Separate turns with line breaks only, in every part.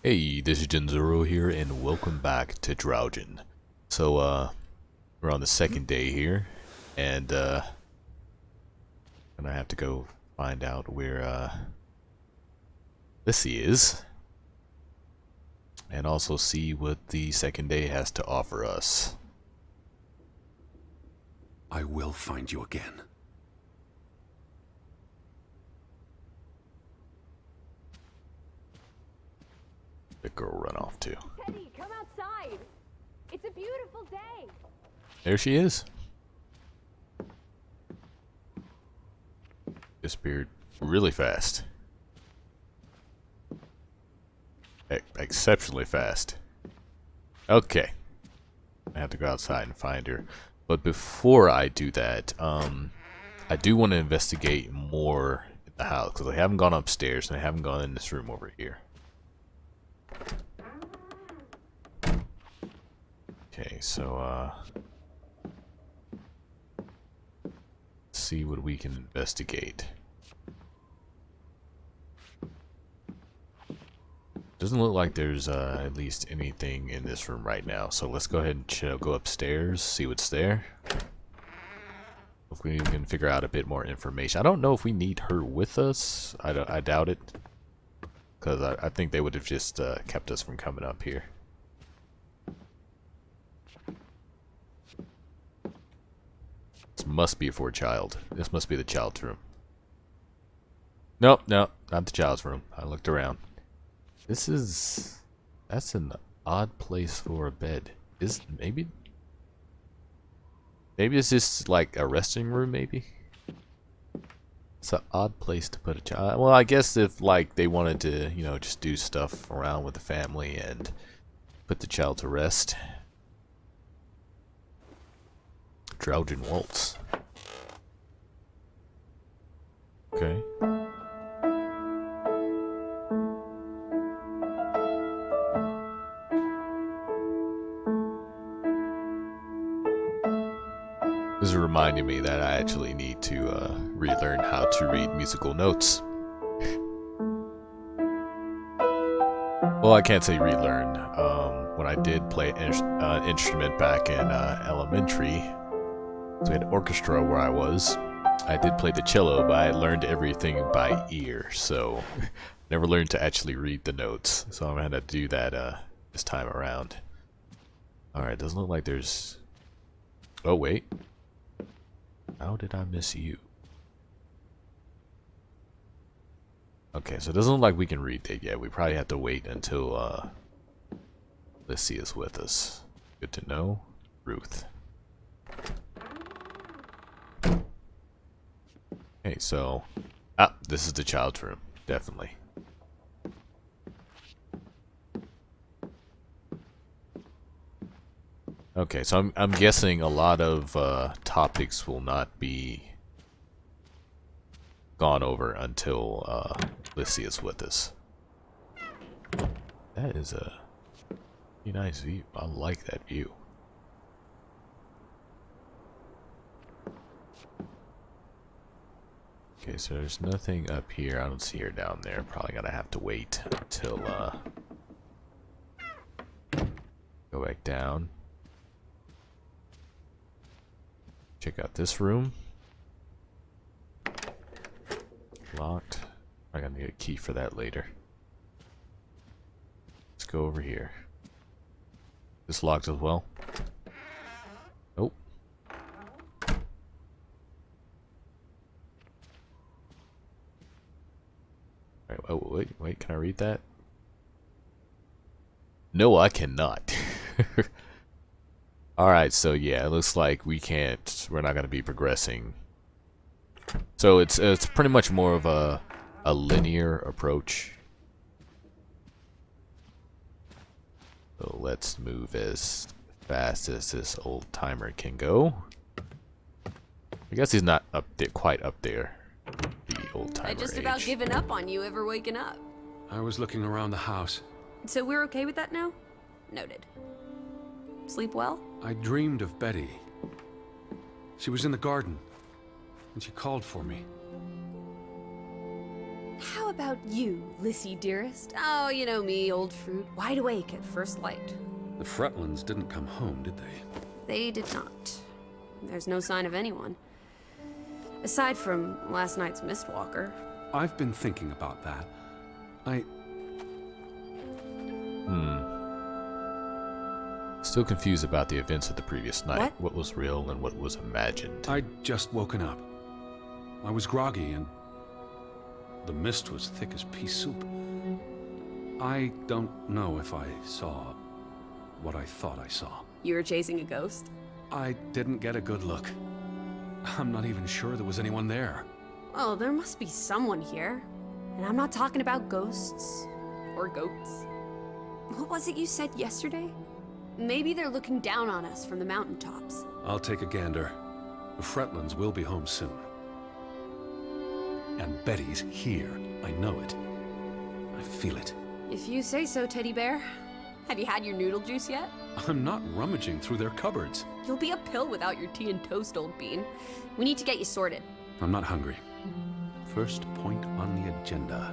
Hey, this is Jinzuro here, and welcome back to Draugen. So, we're on the second day here, and, gonna have to go find out where, Lissie is, and also see what the second day has to offer us.
I will find you again.
The girl run off too.
Teddy, come outside. It's a beautiful day.
There she is. Disappeared really fast. Exceptionally fast. Okay. I have to go outside and find her. But before I do that, I do want to investigate more in the house, because I haven't gone upstairs and I haven't gone in this room over here. Okay, so, let's see what we can investigate. Doesn't look like there's, at least anything in this room right now, so let's go ahead and go upstairs, see what's there. If we can figure out a bit more information. I don't know if we need her with us. I doubt it. Because I think they would have just kept us from coming up here. This must be for a child. This must be the child's room. Nope, no, not the child's room. I looked around. That's an odd place for a bed. Maybe it's just like a resting room, maybe? It's an odd place to put a child. Well, I guess if like they wanted to, you know, just do stuff around with the family and put the child to rest. Draugen waltz. Okay. This is reminding me that I actually need to relearn how to read musical notes. Well, I can't say relearn. When I did play an instrument back in elementary, so we had an orchestra where I was. I did play the cello, but I learned everything by ear, so never learned to actually read the notes. So I'm gonna have to do that this time around. Alright, doesn't look like there's... Oh, wait. How did I miss you? Okay, so it doesn't look like we can read that yet. We probably have to wait until Lissie is with us. Good to know. Ruth. Okay, so... Ah, this is the child's room. Definitely. Okay, so I'm guessing a lot of topics will not be gone over until Lissie is with us. That is a pretty nice view. I like that view. Okay, so there's nothing up here. I don't see her down there. Probably gonna have to wait until go back down. Check out this room. Locked. I'm gonna need a key for that later. Let's go over here. This locked as well. Nope. Alright, oh, wait, can I read that? No, I cannot. Alright, so yeah, it looks like we're not going to be progressing. So it's pretty much more of a linear approach. So let's move as fast as this old timer can go. I guess he's not up there, quite up there, the old timer
I just
age.
about given up on you ever waking up.
I was looking around the house.
So we're okay with that now? Noted. Sleep well?
I dreamed of Betty. She was in the garden, and she called for me.
How about you, Lissie dearest? Oh, you know me, old fruit, wide awake at first light.
The Fretlands didn't come home, did they?
They did not. There's no sign of anyone. Aside from last night's Mistwalker.
I've been thinking about that.
Still confused about the events of the previous night.
What?
Was real and what was imagined.
I'd just woken up. I was groggy and the mist was thick as pea soup. I don't know if I saw what I thought I saw.
You were chasing a ghost?
I didn't get a good look. I'm not even sure there was anyone there.
Oh, there must be someone here. And I'm not talking about ghosts. Or goats. What was it you said yesterday? Maybe they're looking down on us from the mountaintops.
I'll take a gander. The Fretlands will be home soon. And Betty's here. I know it. I feel it.
If you say so, Teddy Bear. Have you had your noodle juice yet?
I'm not rummaging through their cupboards.
You'll be a pill without your tea and toast, old bean. We need to get you sorted.
I'm not hungry. First point on the agenda.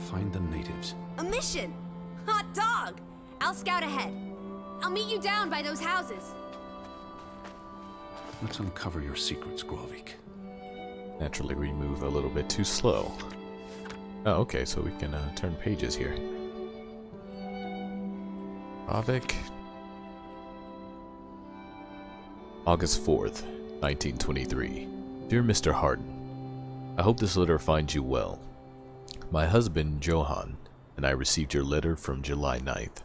Find the natives.
A mission! Hot dog! I'll scout ahead. I'll meet you down by those houses.
Let's uncover your secrets, Grovik.
Naturally, we move a little bit too slow. Oh, okay, so we can turn pages here. Avik. August 4th, 1923. Dear Mr. Harden, I hope this letter finds you well. My husband, Johan, and I received your letter from July 9th.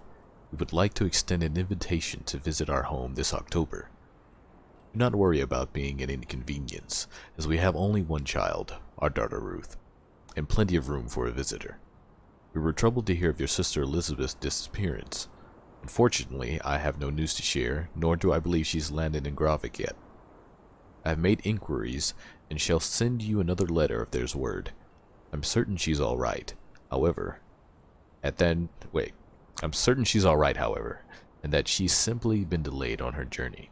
We would like to extend an invitation to visit our home this October. Do not worry about being an inconvenience, as we have only one child, our daughter Ruth, and plenty of room for a visitor. We were troubled to hear of your sister Elizabeth's disappearance. Unfortunately, I have no news to share, nor do I believe she's landed in Grovik yet. I have made inquiries, and shall send you another letter if there's word. I'm certain she's alright, however, I'm certain she's alright, however, and that she's simply been delayed on her journey.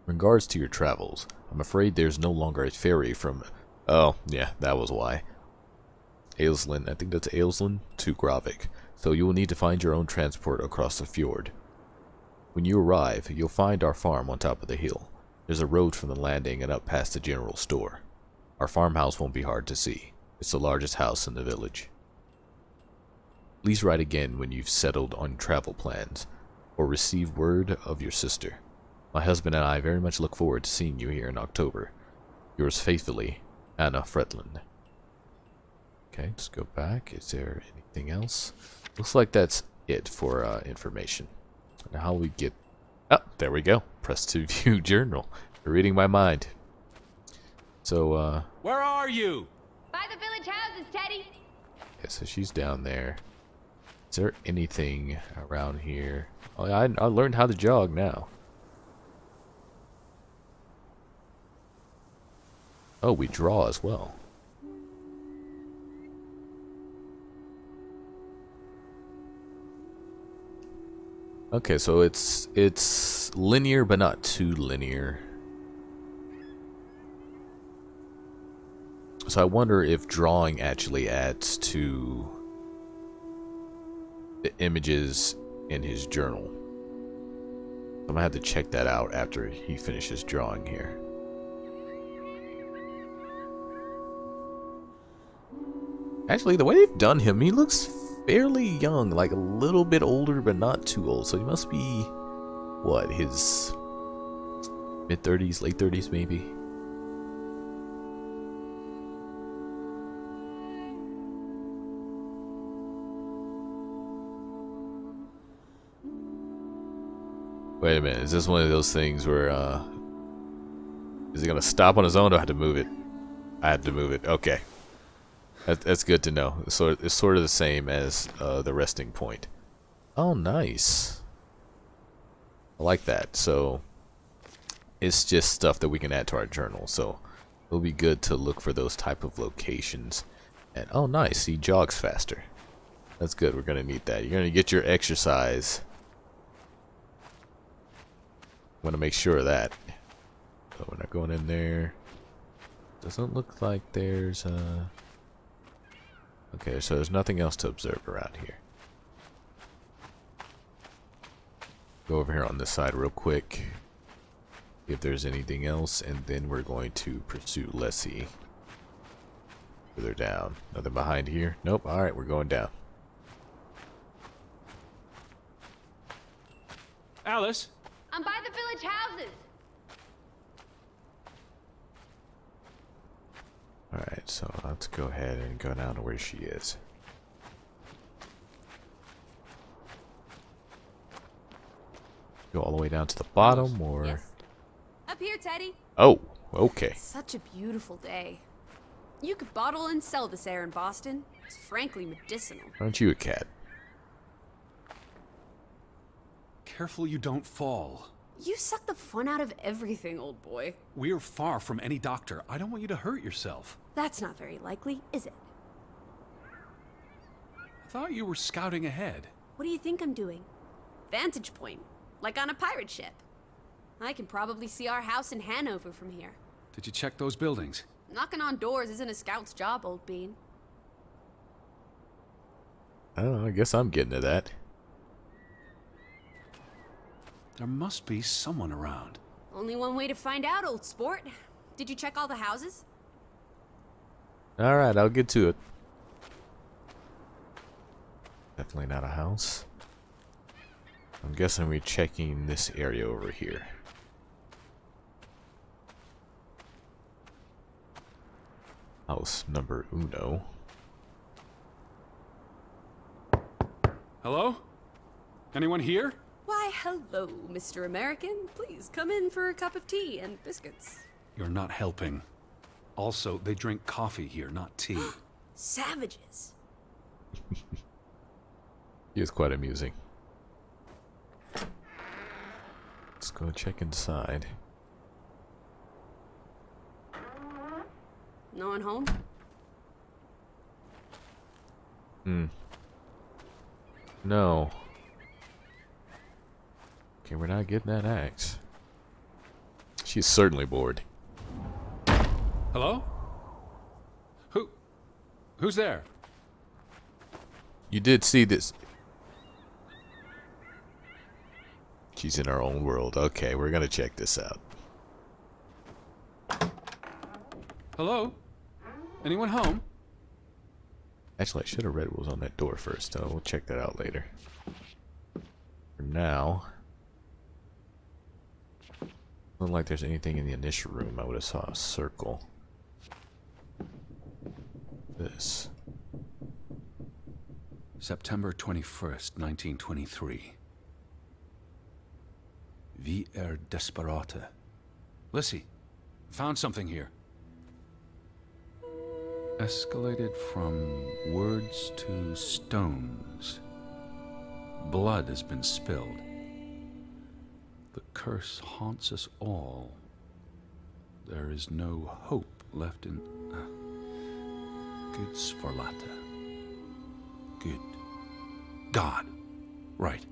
In regards to your travels, I'm afraid there's no longer a ferry from... Oh, yeah, that was why. Ailslin, I think that's Ailslin, to Grovik, so you will need to find your own transport across the fjord. When you arrive, you'll find our farm on top of the hill. There's a road from the landing and up past the general store. Our farmhouse won't be hard to see. It's the largest house in the village. Please write again when you've settled on travel plans, or receive word of your sister. My husband and I very much look forward to seeing you here in October. Yours faithfully, Anna Fretland. Okay, let's go back. Is there anything else? Looks like that's it for information. Now how we get... Oh, there we go. Press to view journal. You're reading my mind. So,
Where are you?
By the village houses, Teddy.
okay, so she's down there. Is there anything around here? Oh, I learned how to jog now. Oh, we draw as well. Okay, so it's linear but not too linear. So I wonder if drawing actually adds to the images in his journal. I'm gonna have to check that out after he finishes drawing here. Actually, the way they've done him, he looks fairly young, like a little bit older, but not too old. So he must be, what, his mid-30s, late 30s maybe? Wait a minute, is this one of those things where, is he gonna stop on his own or I have to move it? I have to move it, okay. That's good to know. So it's sort of the same as the resting point. Oh, nice. I like that. So it's just stuff that we can add to our journal. So it'll be good to look for those type of locations. And oh, nice. He jogs faster. That's good. We're gonna need that. You're gonna get your exercise. I'm gonna make sure of that. So we're not going in there. Doesn't look like there's Okay, so there's nothing else to observe around here. Go over here on this side real quick. If there's anything else, and then we're going to pursue Lissie. Further down. Nothing behind here? Nope. Alright, we're going down.
Alice?
I'm by the village houses.
Alright, so let's go ahead and go down to where she is. Go all the way down to the bottom, or...
Yes. Up here, Teddy.
Oh, okay.
Such a beautiful day. You could bottle and sell this air in Boston. It's frankly medicinal.
Aren't you a cat?
Careful you don't fall.
You suck the fun out of everything, old boy.
We're far from any doctor. I don't want you to hurt yourself.
That's not very likely, is it?
I thought you were scouting ahead.
What do you think I'm doing? Vantage point, like on a pirate ship. I can probably see our house in Hanover from here.
Did you check those buildings?
Knocking on doors isn't a scout's job, old bean.
I don't know, I guess I'm getting to that.
There must be someone around.
Only one way to find out, old sport. Did you check all the houses?
Alright, I'll get to it. Definitely not a house. I'm guessing we're checking this area over here. House number uno.
Hello? Anyone here?
Why, hello, Mr. American. Please come in for a cup of tea and biscuits.
You're not helping. Also, they drink coffee here, not tea.
Savages.
He is quite amusing. Let's go check inside.
No one home?
No. Okay, we're not getting that axe. She's certainly bored.
Hello? Who's there?
You did see this. She's in our own world. Okay, we're gonna check this out.
Hello? Anyone home?
Actually, I should have read what was on that door first. We'll check that out later. For now, doesn't look like there's anything in the initial room. I would have saw a circle. This.
September 21st, 1923. Vi desperata. Lissie, found something here. Escalated from words to stones. Blood has been spilled. The curse haunts us all. There is no hope left in... Good Sforlata. Good. God. Right.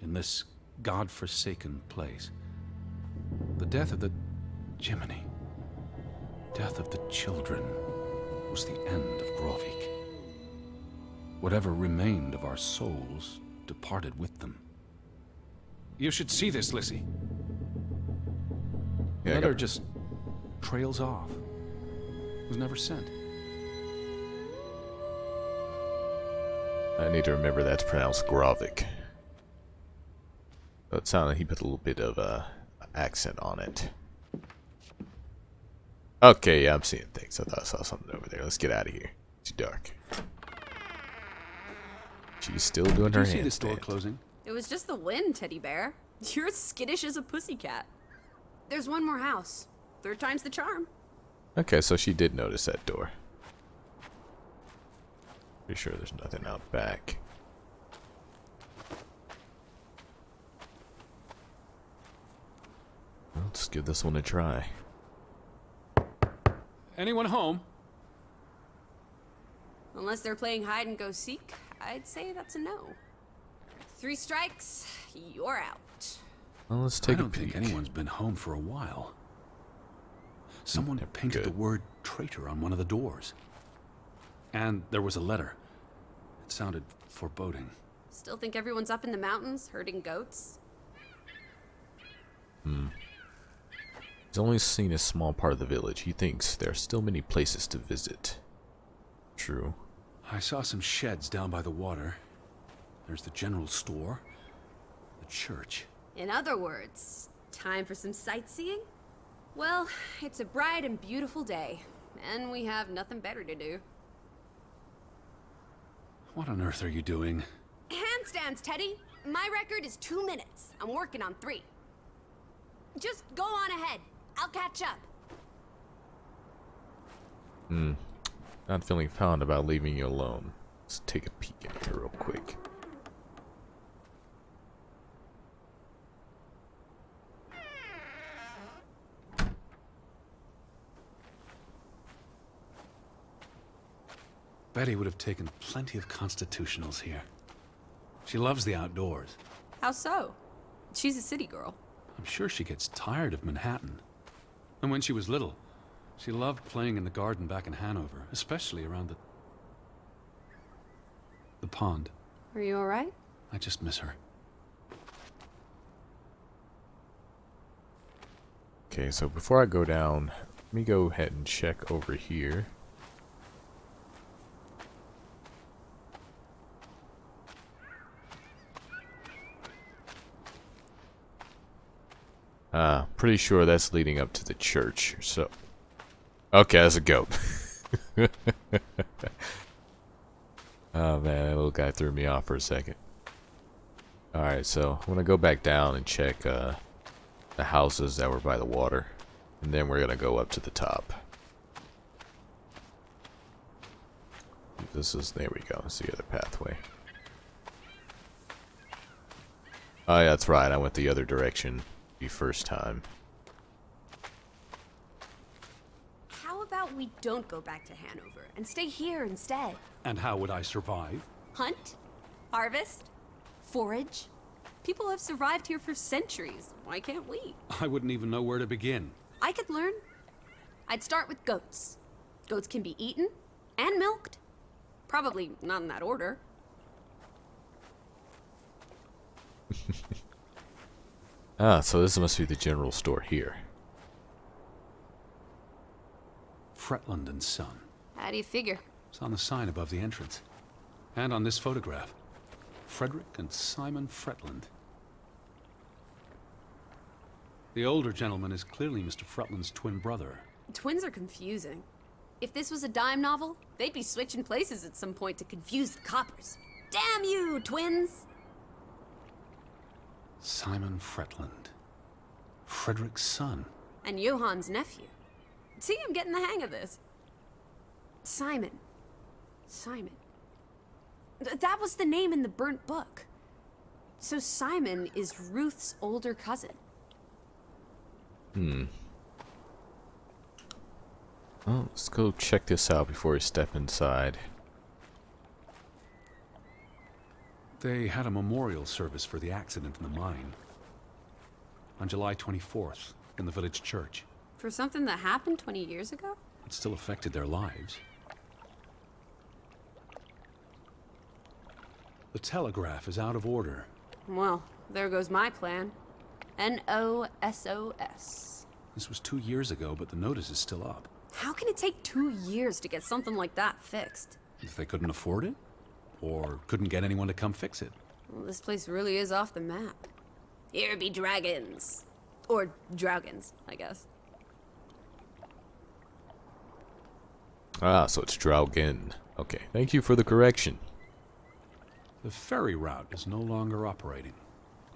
In this God-forsaken place. The death of the... Jiminy. Death of the children was the end of Grovik. Whatever remained of our souls departed with them. You should see this, Lissie.
Yeah,
Letter just trails off. Was never sent.
I need to remember that's pronounced Grovik. So it sounded like he put a little bit of accent on it. Okay, yeah, I'm seeing things. I thought I saw something over there. Let's get out of here. It's too dark. She's still doing her
Did you see this door
handstand.
closing?
It was just the wind, teddy bear. You're as skittish as a pussycat. There's one more house. Third time's the charm.
Okay, so she did notice that door. Pretty sure there's nothing out back. Well, let's give this one a try.
Anyone home?
Unless they're playing hide and go seek, I'd say that's a no. 3 strikes, you're out.
Well, let's
I
take a
don't
peek.
think anyone's been home for a while. Someone
Never
painted the
good.
word traitor on one of the doors. And there was a letter. It sounded foreboding.
Still think everyone's up in the mountains, herding goats?
He's only seen a small part of the village. He thinks there are still many places to visit. True.
I saw some sheds down by the water. There's the general store, the church.
In other words, time for some sightseeing? Well, it's a bright and beautiful day, and we have nothing better to do.
What on earth are you doing?
Handstands, Teddy! My record is 2 minutes. I'm working on 3. Just go on ahead. I'll catch up.
Not feeling fond about leaving you alone. Let's take a peek in here real quick.
Betty would have taken plenty of constitutionals here. She loves the outdoors.
How so? She's a city girl.
I'm sure she gets tired of Manhattan. And when she was little, she loved playing in the garden back in Hanover, especially around the pond.
Are you alright?
I just miss her.
Okay, so before I go down, let me go ahead and check over here. Pretty sure that's leading up to the church, so... Okay, that's a goat. Oh man, that little guy threw me off for a second. Alright, so I'm gonna go back down and check the houses that were by the water. And then we're gonna go up to the top. This is... there we go, it's the other pathway. Oh yeah, that's right, I went the other direction the first time.
How about we don't go back to Hanover and stay here instead?
And how would I survive?
Hunt? Harvest? Forage? People have survived here for centuries. Why can't we?
I wouldn't even know where to begin.
I could learn. I'd start with goats. Goats can be eaten and milked. Probably not in that order.
Ah, so this must be the general store here.
Fretland and Son.
How do you figure?
It's on the sign above the entrance. And on this photograph. Frederick and Simon Fretland. The older gentleman is clearly Mr. Fretland's twin brother.
Twins are confusing. If this was a dime novel, they'd be switching places at some point to confuse the coppers. Damn you, twins!
Simon Fretland. Frederick's son.
And Johann's nephew. See, I'm getting the hang of this. Simon. Simon. That was the name in the burnt book. So Simon is Ruth's older cousin.
Well, let's go check this out before we step inside.
They had a memorial service for the accident in the mine. On July 24th, in the village church.
For something that happened 20 years ago?
It still affected their lives. The telegraph is out of order.
Well, there goes my plan. NOSOS.
This was 2 years ago, but the notice is still up.
How can it take 2 years to get something like that fixed?
If they couldn't afford it? Or couldn't get anyone to come fix it?
Well, this place really is off the map. Here be dragons. Or Draugens, I guess.
Ah, so it's Draugen. Okay, thank you for the correction.
The ferry route is no longer operating.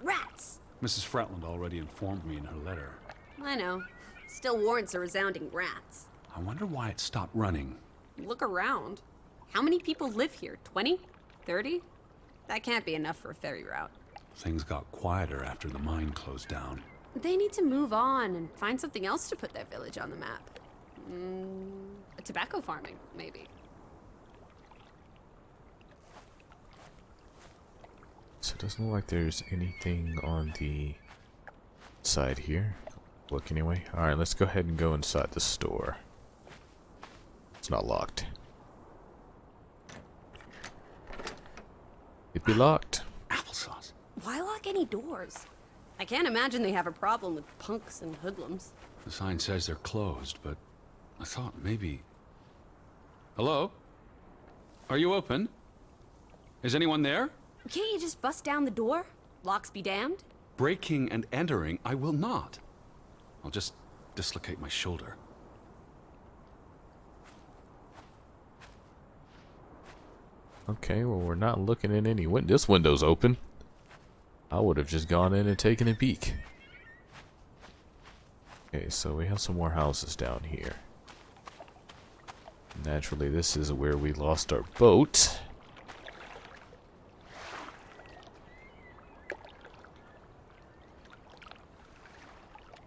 Rats!
Mrs. Fretland already informed me in her letter.
I know. Still warrants a resounding rats.
I wonder why it stopped running.
Look around. How many people live here? 20? 30? That can't be enough for a ferry route.
Things got quieter after the mine closed down.
They need to move on and find something else to put their village on the map. Tobacco farming, maybe.
So it doesn't look like there's anything on the side here. Look anyway. Alright, let's go ahead and go inside the store. It's not locked. It'd be locked.
Applesauce.
Why lock any doors? I can't imagine they have a problem with punks and hoodlums.
The sign says they're closed, but I thought maybe... Hello? Are you open? Is anyone there?
Can't you just bust down the door? Locks be damned.
Breaking and entering, I will not. I'll just dislocate my shoulder.
Okay, well, we're not looking in any window. This window's open. I would have just gone in and taken a peek. Okay, so we have some more houses down here. Naturally, this is where we lost our boat.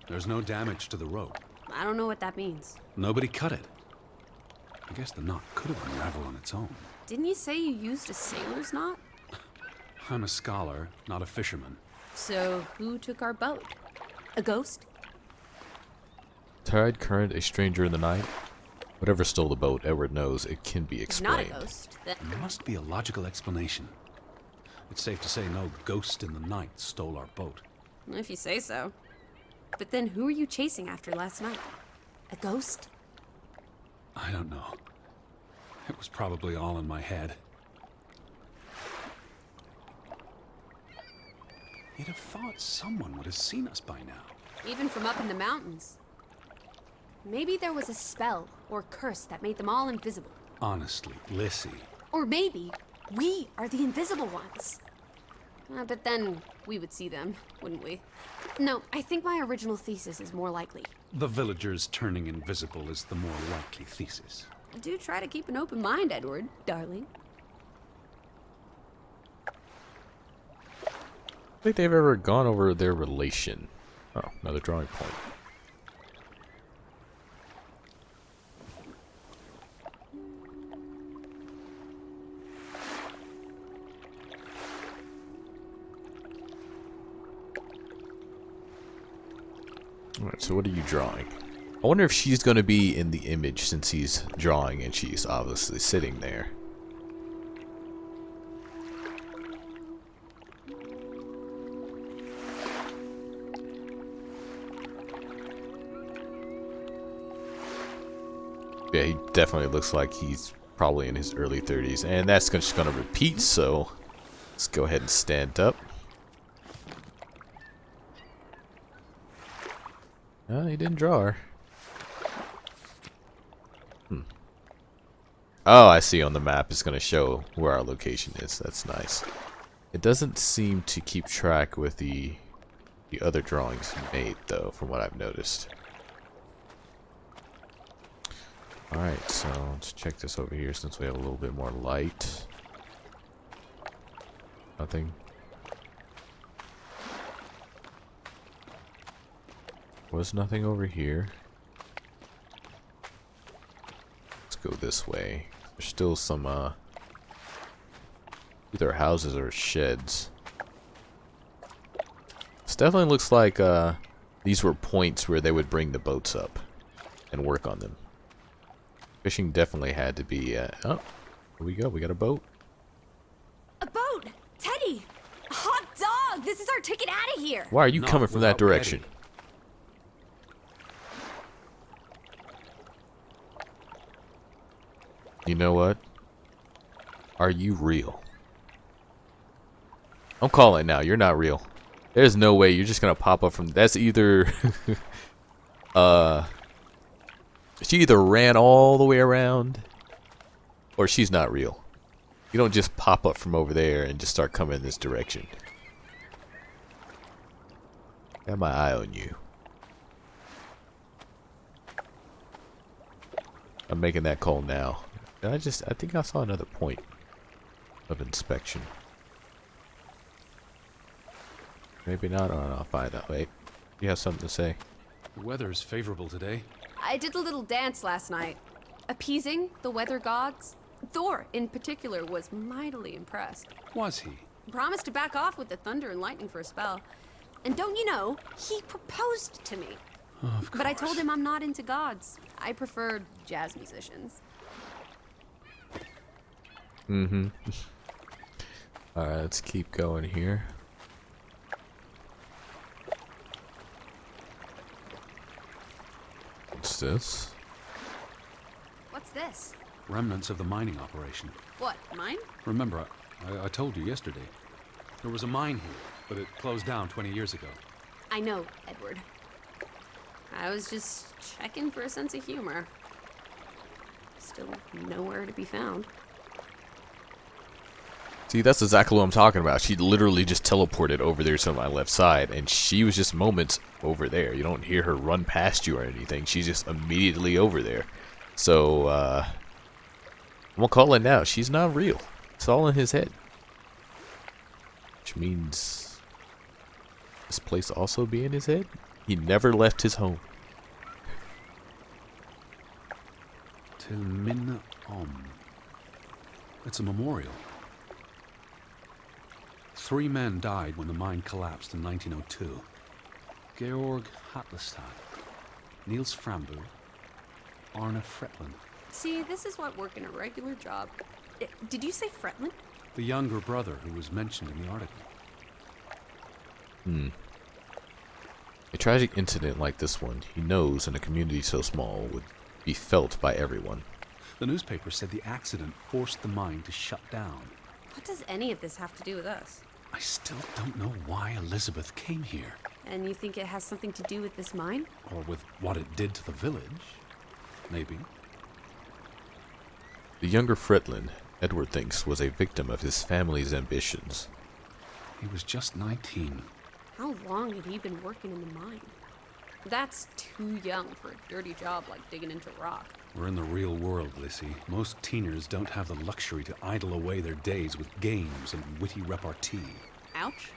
There's no damage to the rope.
I don't know what that means.
Nobody cut it. I guess the knot could have unraveled on its own.
Didn't you say you used a sailor's knot?
I'm a scholar, not a fisherman.
So, who took our boat? A ghost?
Tide, current, a stranger in the night. Whatever stole the boat, Edward knows it can be
If not a
explained.
ghost, then...
There must be a logical explanation. It's safe to say no ghost in the night stole our boat.
If you say so. But then who were you chasing after last night? A ghost?
I don't know. It was probably all in my head. You'd have thought someone would have seen us by now.
Even from up in the mountains. Maybe there was a spell or curse that made them all invisible.
Honestly, Lissie.
Or maybe we are the invisible ones. But then we would see them, wouldn't we? No, I think my original thesis is more likely.
The villagers turning invisible is the more likely thesis.
Do try to keep an open mind, Edward, darling.
I think they've ever gone over their relation. Oh, another drawing point. Alright, so what are you drawing? I wonder if she's going to be in the image since he's drawing and she's obviously sitting there. Yeah, he definitely looks like he's probably in his early 30s. And that's just going to repeat, so let's go ahead and stand up. He didn't draw her. Oh, I see on the map it's going to show where our location is. That's nice. It doesn't seem to keep track with the other drawings he made, though, from what I've noticed. Alright, so let's check this over here since we have a little bit more light. Nothing. Was nothing over here. Let's go this way. There's still some either houses or sheds. This definitely looks like these were points where they would bring the boats up and work on them. Fishing definitely had to be oh, here we go, we got a boat.
A boat! Teddy! A hot dog! This is our ticket out of here!
Why are you
Not
coming from that
without
direction?
Betty.
You know what? Are you real? I'm calling it now. You're not real. There's no way you're just gonna pop up from. That's either. She either ran all the way around, or she's not real. You don't just pop up from over there and just start coming in this direction. Got my eye on you. I'm making that call now. I think I saw another point of inspection. Maybe not. Oh, no, I'll find out. Wait, you have something to say?
The weather is favorable today.
I did a little dance last night, appeasing the weather gods. Thor, in particular, was mightily impressed.
Was he?
Promised to back off with the thunder and lightning for a spell. And don't you know, he proposed to me.
Of course.
But I told him I'm not into gods. I prefer jazz musicians.
Alright, let's keep going here. What's this?
What's this?
Remnants of the mining operation.
What, mine?
Remember, I told you yesterday. There was a mine here, but it closed down 20 years ago.
I know, Edward. I was just checking for a sense of humor. Still nowhere to be found.
See, that's exactly what I'm talking about. She literally just teleported over there to my left side, and she was just moments over there. You don't hear her run past you or anything. She's just immediately over there. So, I'm gonna call it now. She's not real. It's all in his head. Which means this place also be in his head? He never left his home.
Till Min Om. It's a memorial. 3 men died when the mine collapsed in 1902. Georg Hatlestad, Niels Frambu, Arne Fretland.
See, this is what working a regular job. Did you say Fretland?
The younger brother who was mentioned in the article.
A tragic incident like this one, he knows in a community so small, would be felt by everyone.
The newspaper said the accident forced the mine to shut down.
What does any of this have to do with us?
I still don't know why Elizabeth came here.
And you think it has something to do with this mine?
Or with what it did to the village. Maybe.
The younger Fretland, Edward thinks, was a victim of his family's ambitions.
He was just 19.
How long had he been working in the mine? That's too young for a dirty job like digging into rock.
We're in the real world, Lissie. Most teeners don't have the luxury to idle away their days with games and witty repartee.
Ouch.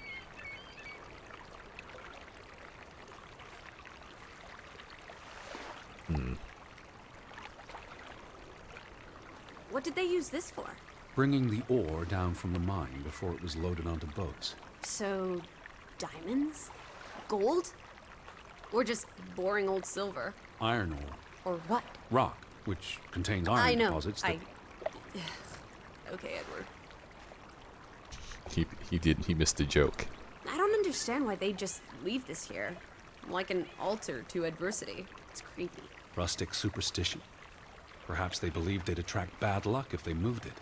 What did they use this for?
Bringing the ore down from the mine before it was loaded onto boats.
So, diamonds? Gold? Or just boring old silver?
Iron ore.
Or what?
Rock, which contains iron
I know.
deposits that...
Okay, Edward.
He missed the joke.
I don't understand why they just leave this here. Like an altar to adversity. It's creepy.
Rustic superstition. Perhaps they believed they'd attract bad luck if they moved it.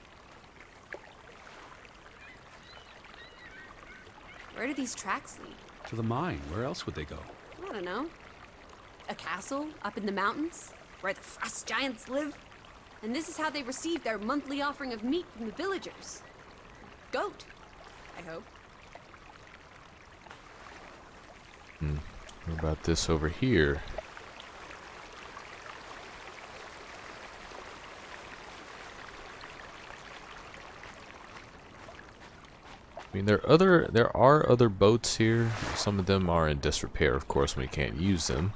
Where do these tracks lead?
To the mine. Where else would they go?
I don't know. A castle up in the mountains where the frost giants live? And this is how they receive their monthly offering of meat from the villagers. Goat, I hope.
What about this over here? I mean, there are other boats here. Some of them are in disrepair, of course, we can't use them.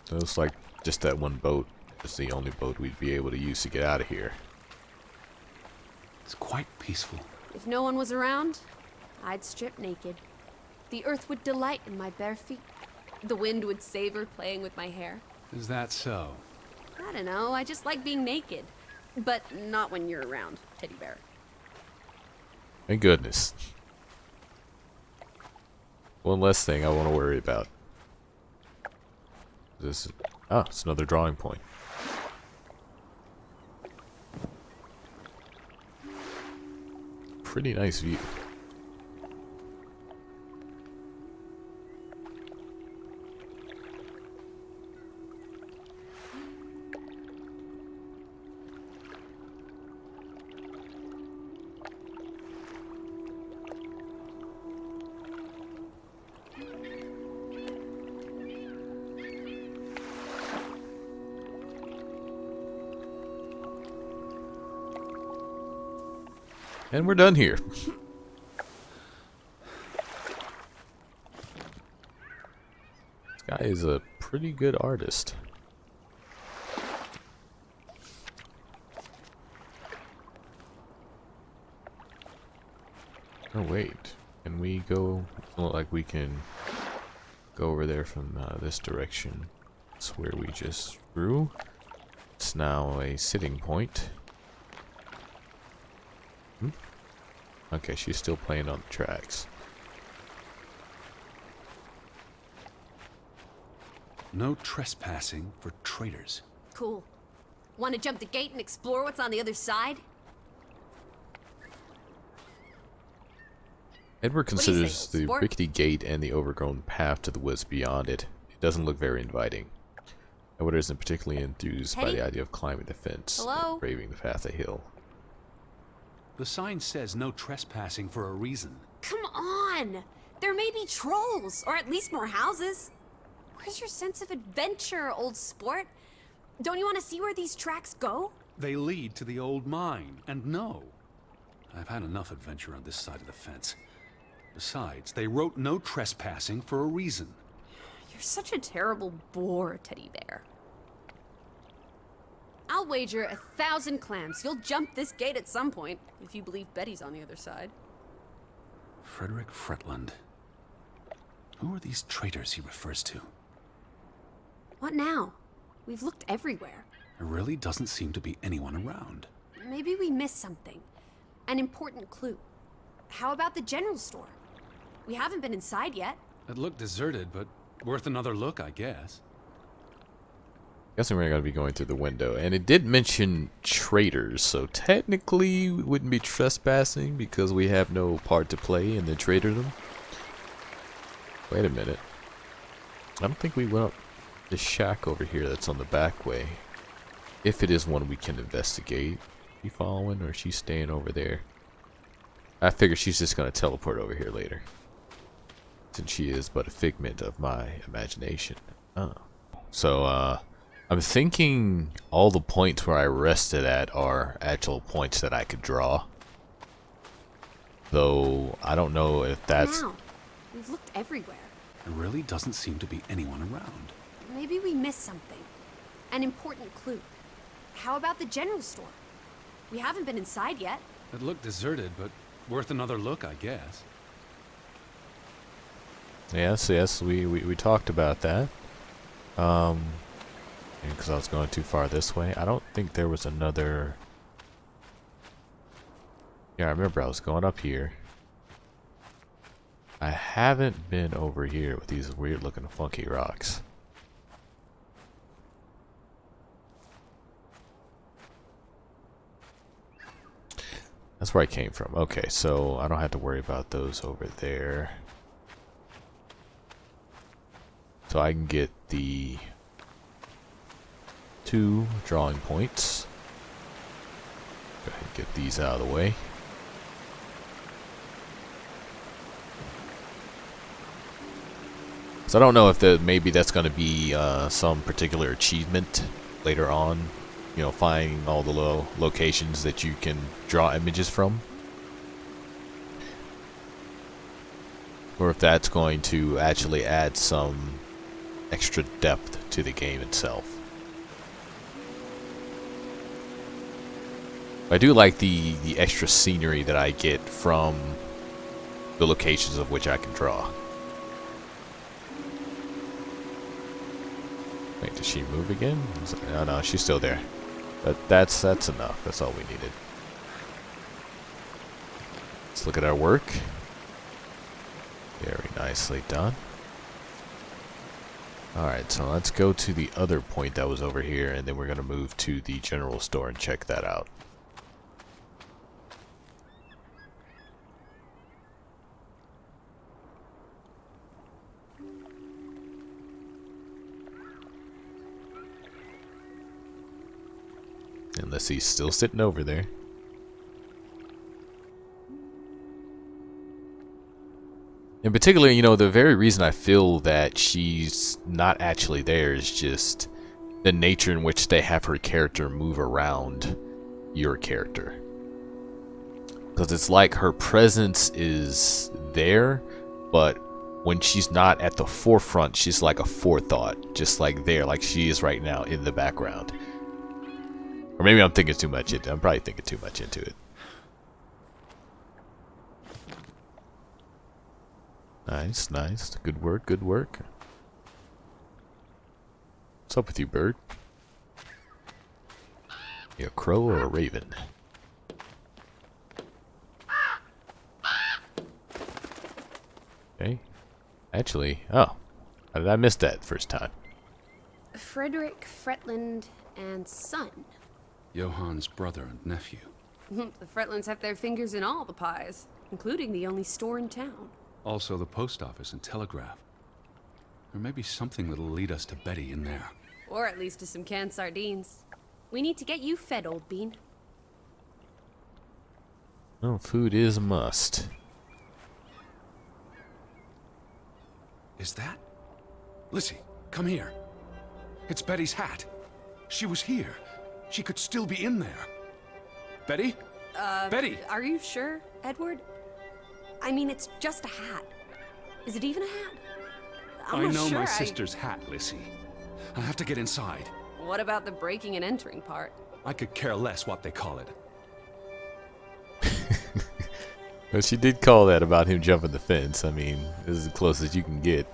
It looks like just that one boat is the only boat we'd be able to use to get out of here.
It's quite peaceful.
If no one was around, I'd strip naked. The earth would delight in my bare feet. The wind would savor playing with my hair.
Is that so?
I don't know, I just like being naked. But not when you're around, teddy bear.
Thank goodness. One less thing I want to worry about. This, it's another drawing point. Pretty nice view. And we're done here. This guy is a pretty good artist. Oh wait, can we go? It's not like we can go over there from this direction. That's where we just drew. It's now a sitting point. Okay, she's still playing on the tracks.
No trespassing for traitors.
Cool. Want to jump the gate and explore what's on the other side?
Edward
What do you
considers
say,
the
sport?
rickety gate and the overgrown path to the woods beyond it. It doesn't look very inviting. Edward isn't particularly enthused by
Teddy?
the idea of climbing the fence
Hello?
and braving the path hill.
The sign says no trespassing for a reason.
Come on! There may be trolls, or at least more houses. Where's your sense of adventure, old sport? Don't you want to see where these tracks go?
They lead to the old mine, and no. I've had enough adventure on this side of the fence. Besides, they wrote no trespassing for a reason.
You're such a terrible bore, Teddy Bear. I'll wager 1,000 clams you'll jump this gate at some point, if you believe Betty's on the other side.
Frederick Fretland. Who are these traitors he refers to?
What now? We've looked everywhere.
There really doesn't seem to be anyone around.
Maybe we missed something. An important clue. How about the general store? We haven't been inside yet.
It looked deserted, but worth another look, I guess.
Guessing we're going to be going through the window. And it did mention traitors, so technically we wouldn't be trespassing because we have no part to play in the traitordom. Wait a minute. I don't think we went up this shack over here that's on the back way. If it is one we can investigate. She following or she's staying over there? I figure she's just going to teleport over here later. Since she is but a figment of my imagination. Oh. So, I'm thinking all the points where I rested at are actual points that I could draw. Though, I don't know if that's...
Now, we've looked everywhere.
There really doesn't seem to be anyone around.
Maybe we missed something. An important clue. How about the general store? We haven't been inside yet.
It looked deserted, but worth another look, I guess.
Yes, we talked about that. Because I was going too far this way. I don't think there was another... Yeah, I remember I was going up here. I haven't been over here with these weird looking funky rocks. That's where I came from. Okay, so I don't have to worry about those over there. So I can get the 2 drawing points. Go ahead and get these out of the way. So I don't know if maybe that's going to be some particular achievement later on. You know, finding all the locations that you can draw images from. Or if that's going to actually add some extra depth to the game itself. I do like the extra scenery that I get from the locations of which I can draw. Wait, did she move again? Oh no, she's still there. But that's enough. That's all we needed. Let's look at our work. Very nicely done. Alright, so let's go to the other point that was over here, and then we're going to move to the general store and check that out. And Lissie's still sitting over there. In particular, you know, the very reason I feel that she's not actually there is just the nature in which they have her character move around your character. Because it's like her presence is there, but when she's not at the forefront, she's like a forethought, just like there, like she is right now in the background. Or maybe I'm thinking too much into it. I'm probably thinking too much into it. Nice, nice. Good work, good work. What's up with you, bird? You a crow or a raven? Okay. Actually, oh. How did I miss that first time?
Frederick Fretland and son.
Johann's brother and nephew.
The Fretlands have their fingers in all the pies, including the only store in town.
Also the post office and telegraph. There may be something that'll lead us to Betty in there.
Or at least to some canned sardines. We need to get you fed, old bean.
Well, food is a must.
Is that? Lissie, come here. It's Betty's hat. She was here. She could still be in there. Betty? Betty!
Are you sure, Edward? I mean, it's just a hat. Is it even a hat? I'm
I
not
know
sure
my sister's hat, Lissie. I have to get inside.
What about the breaking and entering part?
I could care less what they call it.
But she did call that about him jumping the fence. I mean, this is as close as you can get.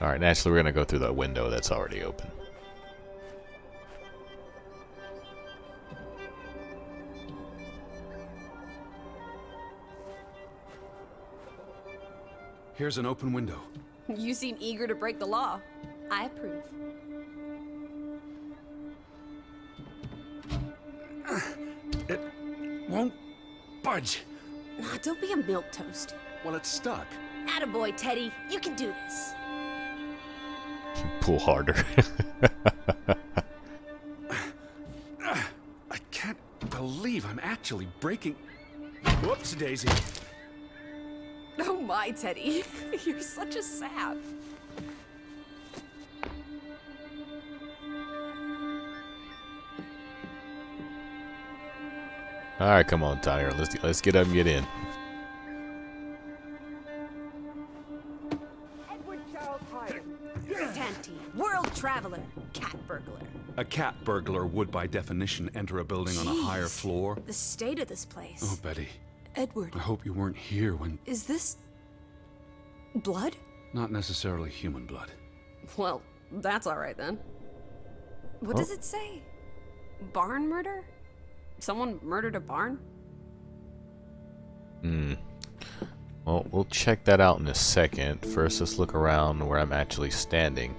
Alright, naturally we're going to go through that window that's already open.
Here's an open window.
You seem eager to break the law. I approve.
It won't budge.
Nah, don't be a milquetoast.
Well, it's stuck.
Attaboy, Teddy. You can do this.
Pull harder.
I can't believe I'm actually breaking... Whoops, Daisy.
Oh my, Teddy. You're such a sap.
Alright, come on, Tyler. Let's get up and get in.
Edward Charles Harding.
Tanty, world traveler, cat burglar.
A cat burglar would, by definition, enter a building on a higher
Jeez.
floor.
The state of this place.
Oh, Betty.
Edward,
I hope you weren't here when...
is this... blood?
Not necessarily human blood.
Well, that's alright then. What
Oh.
does it say? Barn murder? Someone murdered a barn?
Well, we'll check that out in a second. First, let's look around where I'm actually standing.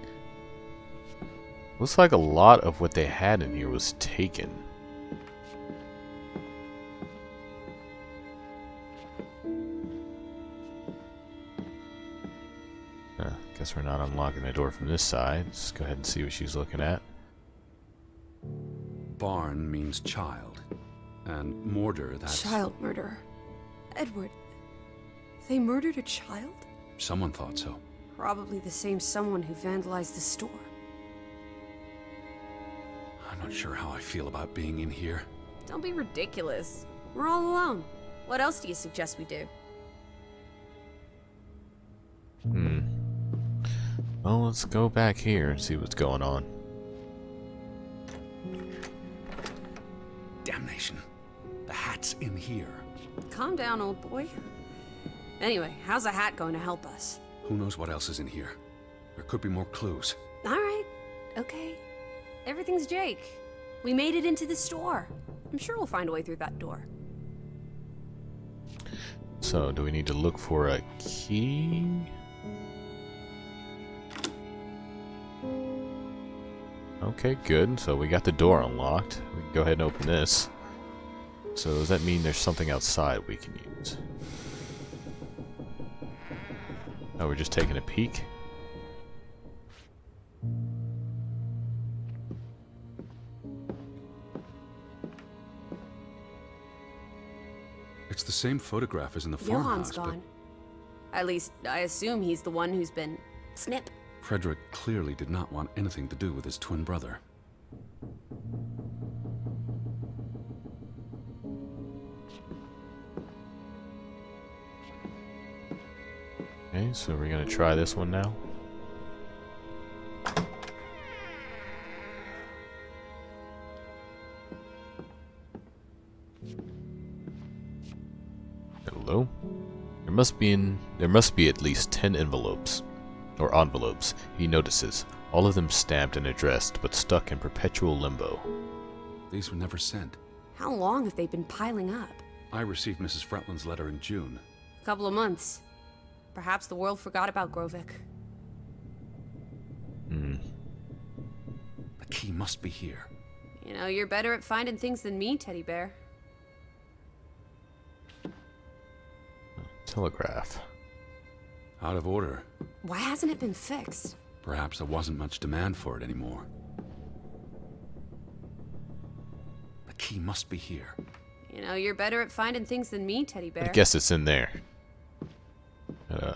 Looks like a lot of what they had in here was taken. Guess we're not unlocking the door from this side. Let's go ahead and see what she's looking at.
Barn means child. And mortar, that's...
Child murderer. Edward, they murdered a child?
Someone thought so.
Probably the same someone who vandalized the store.
I'm not sure how I feel about being in here.
Don't be ridiculous. We're all alone. What else do you suggest we do?
Well, let's go back here and see what's going on.
Damnation. The hat's in here.
Calm down, old boy. Anyway, how's a hat going to help us?
Who knows what else is in here? There could be more clues.
Alright. Okay. Everything's Jake. We made it into the store. I'm sure we'll find a way through that door.
So, do we need to look for a key? Okay, good. So we got the door unlocked. We can go ahead and open this. So does that mean there's something outside we can use? Oh, we're just taking a peek?
It's the same photograph as in the
Johann's
farmhouse, but
gone. At least, I assume he's the one who's been... snip.
Frederick clearly did not want anything to do with his twin brother.
Okay, so we're gonna try this one now. Hello? There must be at least 10 envelopes. Or envelopes, he notices, all of them stamped and addressed, but stuck in perpetual limbo.
These were never sent.
How long have they been piling up?
I received Mrs. Fretland's letter in June.
A couple of months. Perhaps the world forgot about Grovik.
The key must be here.
You know, you're better at finding things than me, Teddy Bear.
Telegraph.
Out of order.
Why hasn't it been fixed?
Perhaps there wasn't much demand for it anymore. The key must be here.
You know, you're better at finding things than me, Teddy Bear.
I guess it's in there.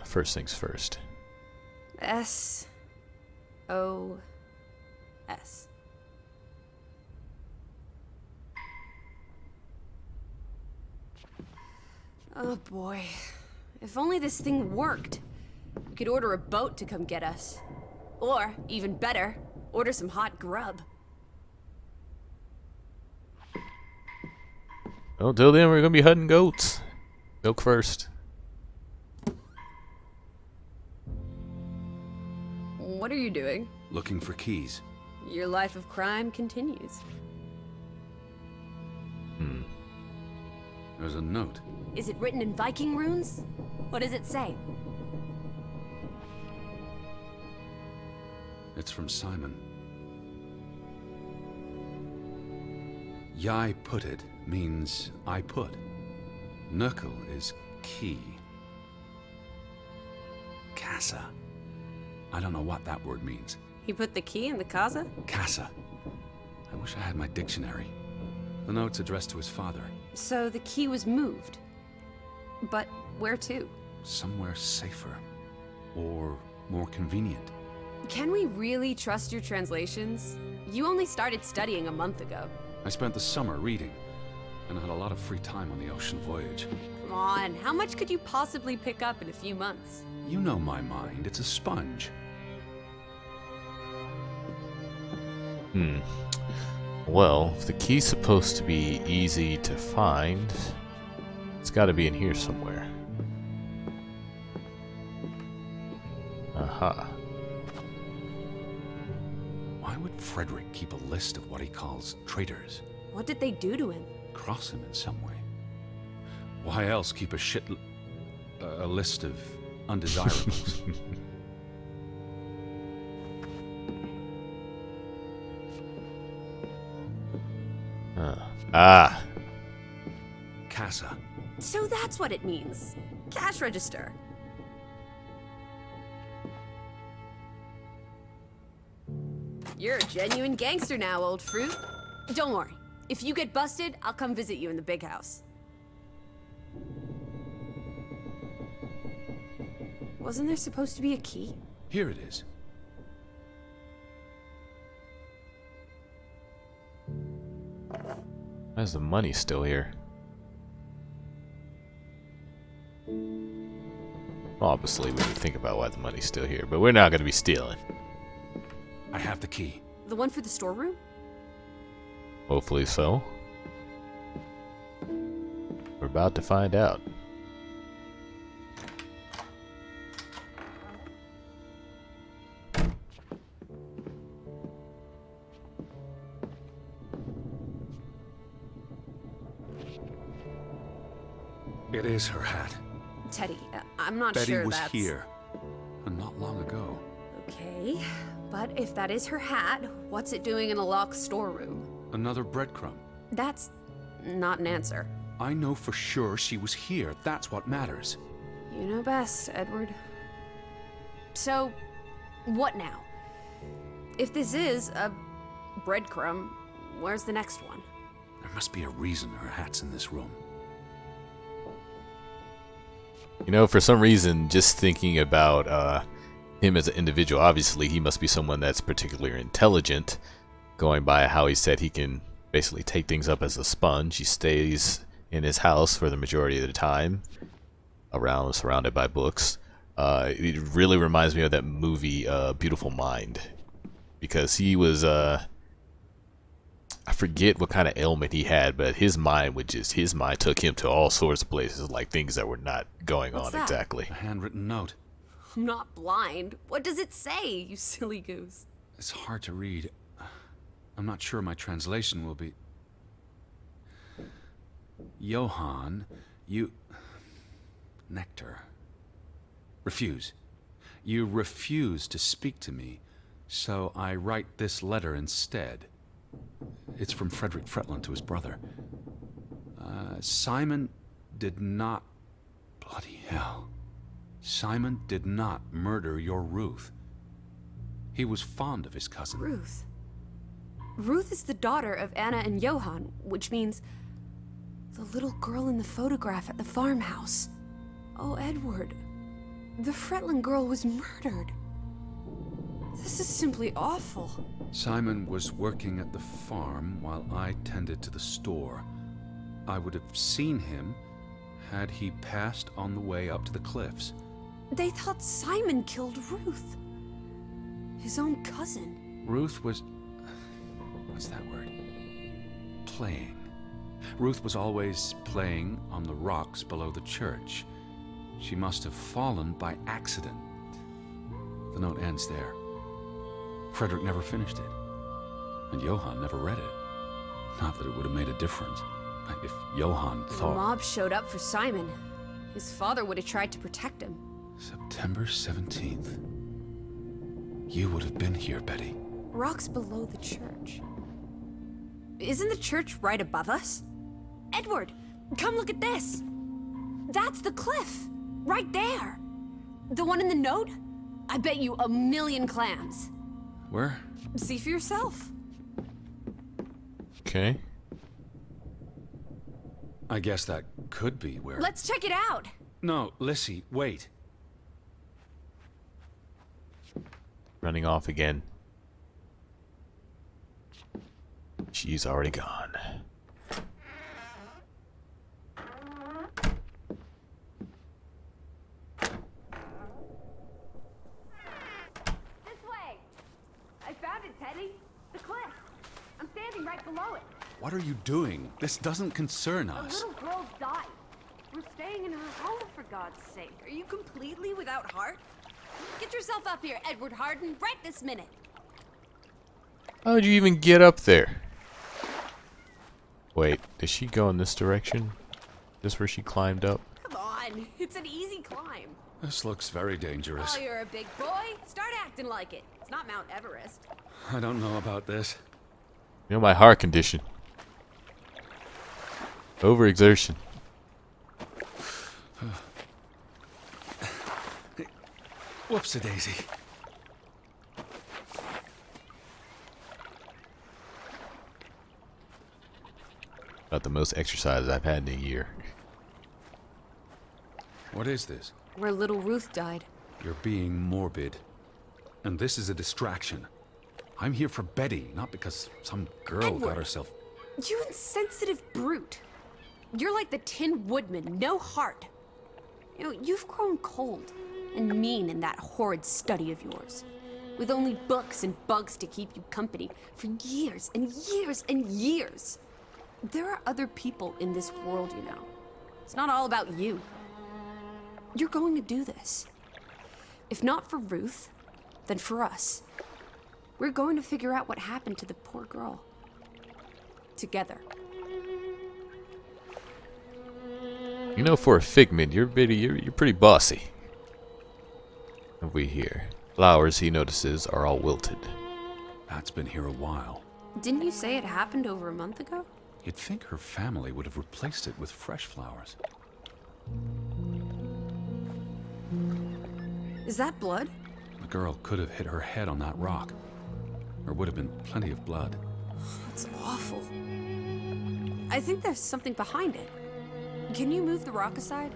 First things first.
S-O-S. Oh boy. If only this thing worked. We could order a boat to come get us. Or, even better, order some hot grub.
Well, till then, we're gonna be hunting goats. Milk first.
What are you doing?
Looking for keys.
Your life of crime continues.
There's a note.
Is it written in Viking runes? What does it say?
It's from Simon. Yai put it means I put. Nurkel is key. Casa. I don't know what that word means.
He put the key in the casa?
Casa. I wish I had my dictionary. The note's addressed to his father.
So the key was moved. But where to?
Somewhere safer. Or more convenient.
Can we really trust your translations? You only started studying a month ago.
I spent the summer reading, and I had a lot of free time on the ocean voyage.
Come on, how much could you possibly pick up in a few months?
You know my mind, it's a sponge.
Well, if the key's supposed to be easy to find, it's gotta be in here somewhere. Aha.
Why would Frederick keep a list of what he calls traitors?
What did they do to him?
Cross him in some way. Why else keep a list of undesirables? Casa.
So that's what it means. Cash register. You're a genuine gangster now, old fruit. Don't worry. If you get busted, I'll come visit you in the big house. Wasn't there supposed to be a key?
Here it is.
Why is the money still here? Obviously, we can think about why the money's still here, but we're not going to be stealing.
I have the key.
The one for the storeroom?
Hopefully so. We're about to find out.
It is her hat.
Teddy, I'm not
Betty
sure
was
that's...
here, and not long ago.
Okay, but if that is her hat, what's it doing in a locked storeroom?
Another breadcrumb.
That's not an answer.
I know for sure she was here. That's what matters.
You know best, Edward. So, what now? If this is a breadcrumb, where's the next one?
There must be a reason her hat's in this room.
You know, for some reason, just thinking about him as an individual, obviously he must be someone that's particularly intelligent, going by how he said he can basically take things up as a sponge. He stays in his house for the majority of the time, around surrounded by books. It really reminds me of that movie Beautiful Mind, because he was I forget what kind of ailment he had, but his mind took him to all sorts of places, like things that were not going
What's
on
that?
exactly.
A handwritten note.
I'm not blind. What does it say, you silly goose?
It's hard to read. I'm not sure my translation will be... Johann, you... Nectar. Refuse. You refuse to speak to me, so I write this letter instead. It's from Frederick Fretland to his brother. Simon did not... Bloody hell. Simon did not murder your Ruth. He was fond of his cousin.
Ruth. Ruth is the daughter of Anna and Johann, which means the little girl in the photograph at the farmhouse. Oh, Edward. The Fretland girl was murdered. This is simply awful.
Simon was working at the farm while I tended to the store. I would have seen him had he passed on the way up to the cliffs.
They thought Simon killed Ruth. His own cousin.
Ruth was... what's that word? Playing. Ruth was always playing on the rocks below the church. She must have fallen by accident. The note ends there. Frederick never finished it. And Johann never read it. Not that it would have made a difference. If Johann
The
thought...
mob showed up for Simon. His father would have tried to protect him.
September 17th. You would have been here, Betty.
Rocks below the church. Isn't the church right above us? Edward, come look at this. That's the cliff. Right there. The one in the note? I bet you 1,000,000 clams.
Where?
See for yourself.
Okay.
I guess that could be where...
Let's check it out.
No, Lissie, wait.
Running off again. She's already gone.
This way. I found it, Teddy. The cliff. I'm standing right below it.
What are you doing? This doesn't concern
A
us.
little girl died. We're staying in her home, for God's sake.
Are you completely without heart? Get yourself up here, Edward Harden, right this minute.
How did you even get up there? Wait, did she go in this direction? This where she climbed up?
Come on, it's an easy climb.
This looks very dangerous.
Oh, you're a big boy. Start acting like it. It's not Mount Everest.
I don't know about this.
You know my heart condition. Overexertion.
Whoops-a-daisy.
About the most exercise I've had in a year.
What is this?
Where little Ruth died.
You're being morbid. And this is a distraction. I'm here for Betty, not because some girl
Edward.
got herself...
You insensitive brute. You're like the Tin Woodman, no heart. You know, you've grown cold and mean in that horrid study of yours. With only books and bugs to keep you company for years and years and years. There are other people in this world, you know. It's not all about you. You're going to do this. If not for Ruth, then for us. We're going to figure out what happened to the poor girl. Together.
You know, for a figment, you're pretty bossy. Over here. Flowers, he notices, are all wilted.
That's been here a while.
Didn't you say it happened over a month ago?
You'd think her family would have replaced it with fresh flowers.
Is that blood?
The girl could have hit her head on that rock. There would have been plenty of blood.
That's awful. I think there's something behind it. Can you move the rock aside?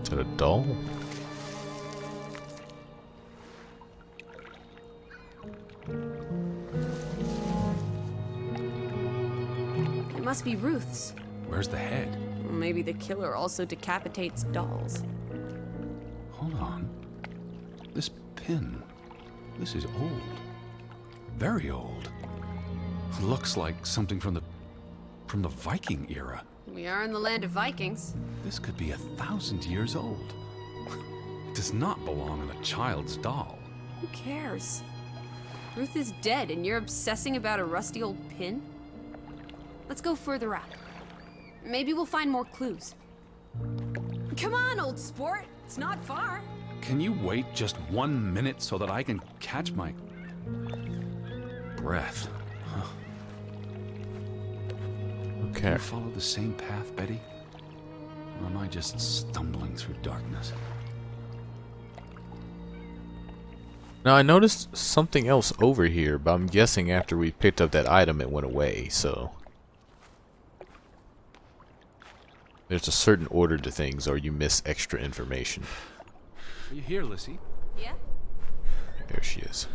Is that a doll?
It must be Ruth's.
Where's the head?
Maybe the killer also decapitates dolls.
Hold on. pin. This is old. Very old. Looks like something from the Viking era.
We are in the land of Vikings.
This could be 1,000 years old. It does not belong in a child's doll.
Who cares? Ruth is dead and you're obsessing about a rusty old pin? Let's go further out. Maybe we'll find more clues. Come on, old sport. It's not far.
Can you wait just 1 minute so that I can catch my breath? Huh.
Okay.
Can you follow the same path, Betty? Or am I just stumbling through darkness?
Now I noticed something else over here, but I'm guessing after we picked up that item it went away, so... There's a certain order to things or you miss extra information.
Are you here, Lissie?
Yeah?
There she is.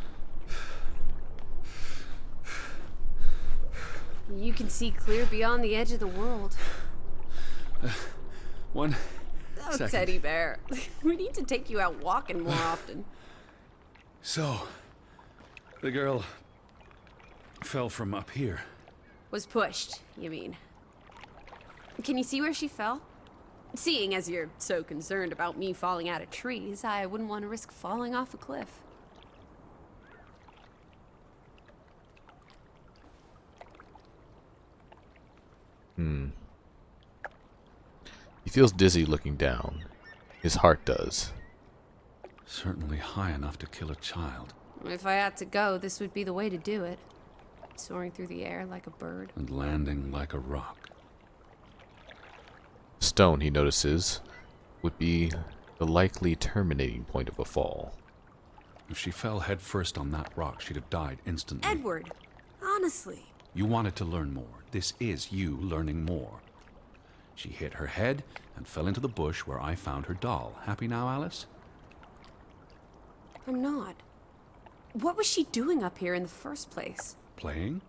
You can see clear beyond the edge of the world.
One
Oh,
second.
Teddy bear. We need to take you out walking more often.
So, the girl fell from up here.
Was pushed, you mean? Can you see where she fell? Seeing as you're so concerned about me falling out of trees, I wouldn't want to risk falling off a cliff.
He feels dizzy looking down. His heart does.
Certainly high enough to kill a child.
If I had to go, this would be the way to do it. Soaring through the air like a bird.
And landing like a rock.
Stone, he notices, would be the likely terminating point of a fall.
If she fell headfirst on that rock, she'd have died instantly.
Edward, honestly.
You wanted to learn more. This is you learning more. She hit her head and fell into the bush where I found her doll. Happy now, Alice?
I'm not. What was she doing up here in the first place?
Playing?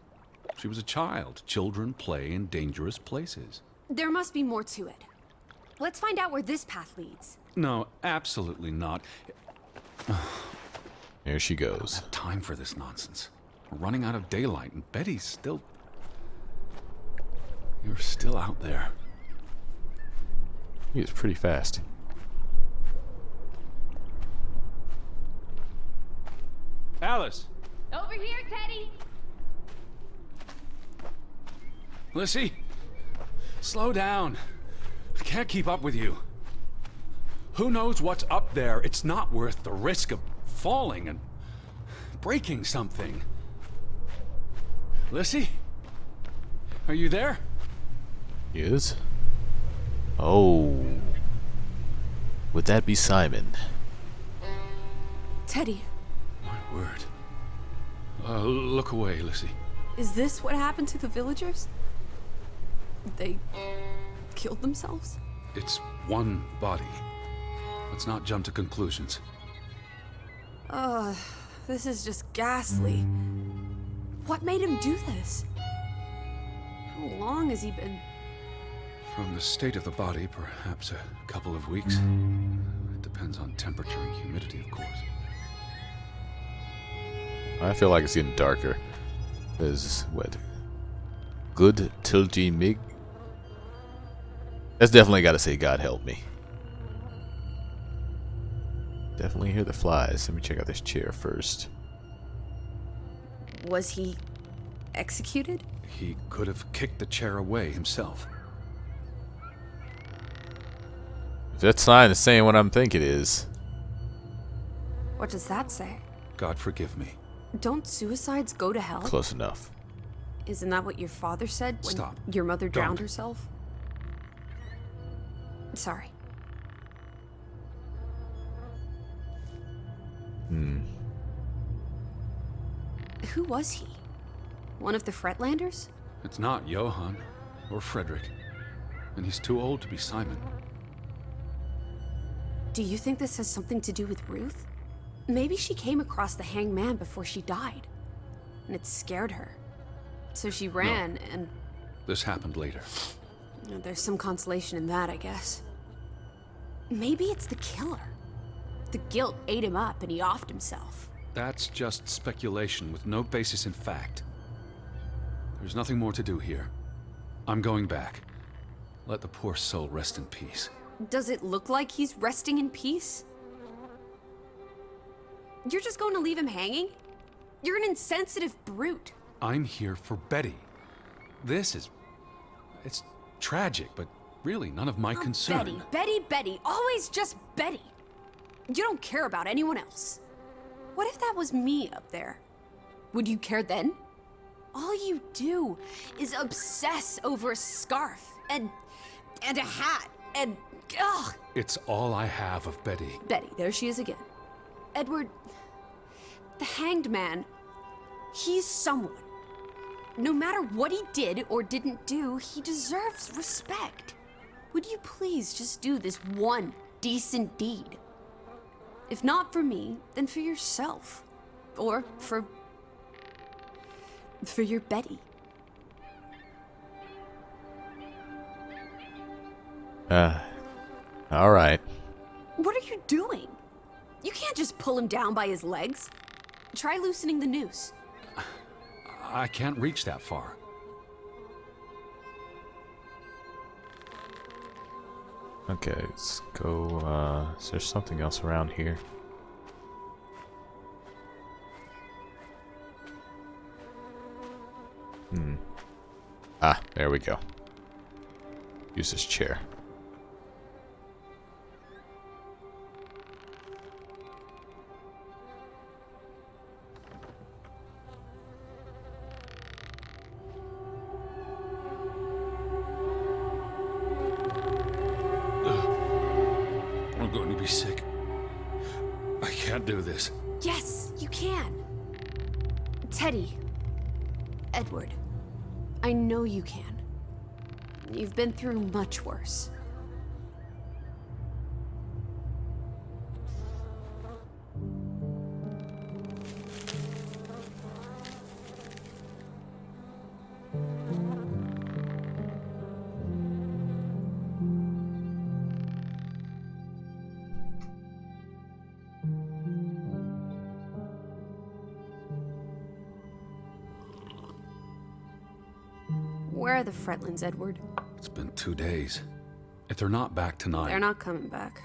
She was a child. Children play in dangerous places.
There must be more to it. Let's find out where this path leads.
No, absolutely not.
There she goes.
Time for this nonsense. We're running out of daylight and Betty's still... You're still out there.
He was pretty fast.
Alice!
Over here, Teddy!
Lissie! Slow down. I can't keep up with you. Who knows what's up there? It's not worth the risk of falling and breaking something. Lissie? Are you there?
He is? Oh. Would that be Simon?
Teddy,
My word. Look away, Lissie.
is this what happened to the villagers? They killed themselves?
It's one body. Let's not jump to conclusions.
This is just ghastly. What made him do this? How long has he been?
From the state of the body, perhaps a couple of weeks. It depends on temperature and humidity, of course.
I feel like it's getting darker. There's what? Good Tilji Mig? That's definitely gotta say God help me. Definitely hear the flies. Let me check out this chair first.
Was he executed?
He could have kicked the chair away himself.
If that sign is saying what I'm thinking it is.
What does that say?
God forgive me.
Don't suicides go to hell?
Close enough.
Isn't that what your father said when
Stop.
your mother drowned
Don't.
herself? Sorry. Who was he? One of the Fretlanders?
It's not Johann or Frederick. And he's too old to be Simon.
Do you think this has something to do with Ruth? Maybe she came across the hanged man before she died, and it scared her. So she ran, and
This happened later.
there's some consolation in that, I guess. Maybe it's the killer. The guilt ate him up and he offed himself.
That's just speculation with no basis in fact. There's nothing more to do here. I'm going back. Let the poor soul rest in peace.
Does it look like he's resting in peace? You're just going to leave him hanging? You're an insensitive brute.
I'm here for Betty. It's tragic, but really none of my concern.
Betty, always just Betty. You don't care about anyone else. What if that was me up there? Would you care then? All you do is obsess over a scarf and a hat and ugh.
It's all I have of Betty.
Betty, there she is again. Edward, the hanged man, he's someone. No matter what he did or didn't do, he deserves respect. Would you please just do this one decent deed? If not for me, then for yourself. Or for your Betty.
All right.
What are you doing? You can't just pull him down by his legs. Try loosening the noose.
I can't reach that far.
Okay, let's go, is there something else around here? Ah, there we go. Use this chair.
I'm going to be sick. I can't do this.
Yes, you can. Teddy. Edward. I know you can. You've been through much worse. Where are the Fretlins, Edward?
It's been 2 days. If they're not back tonight...
They're not coming back.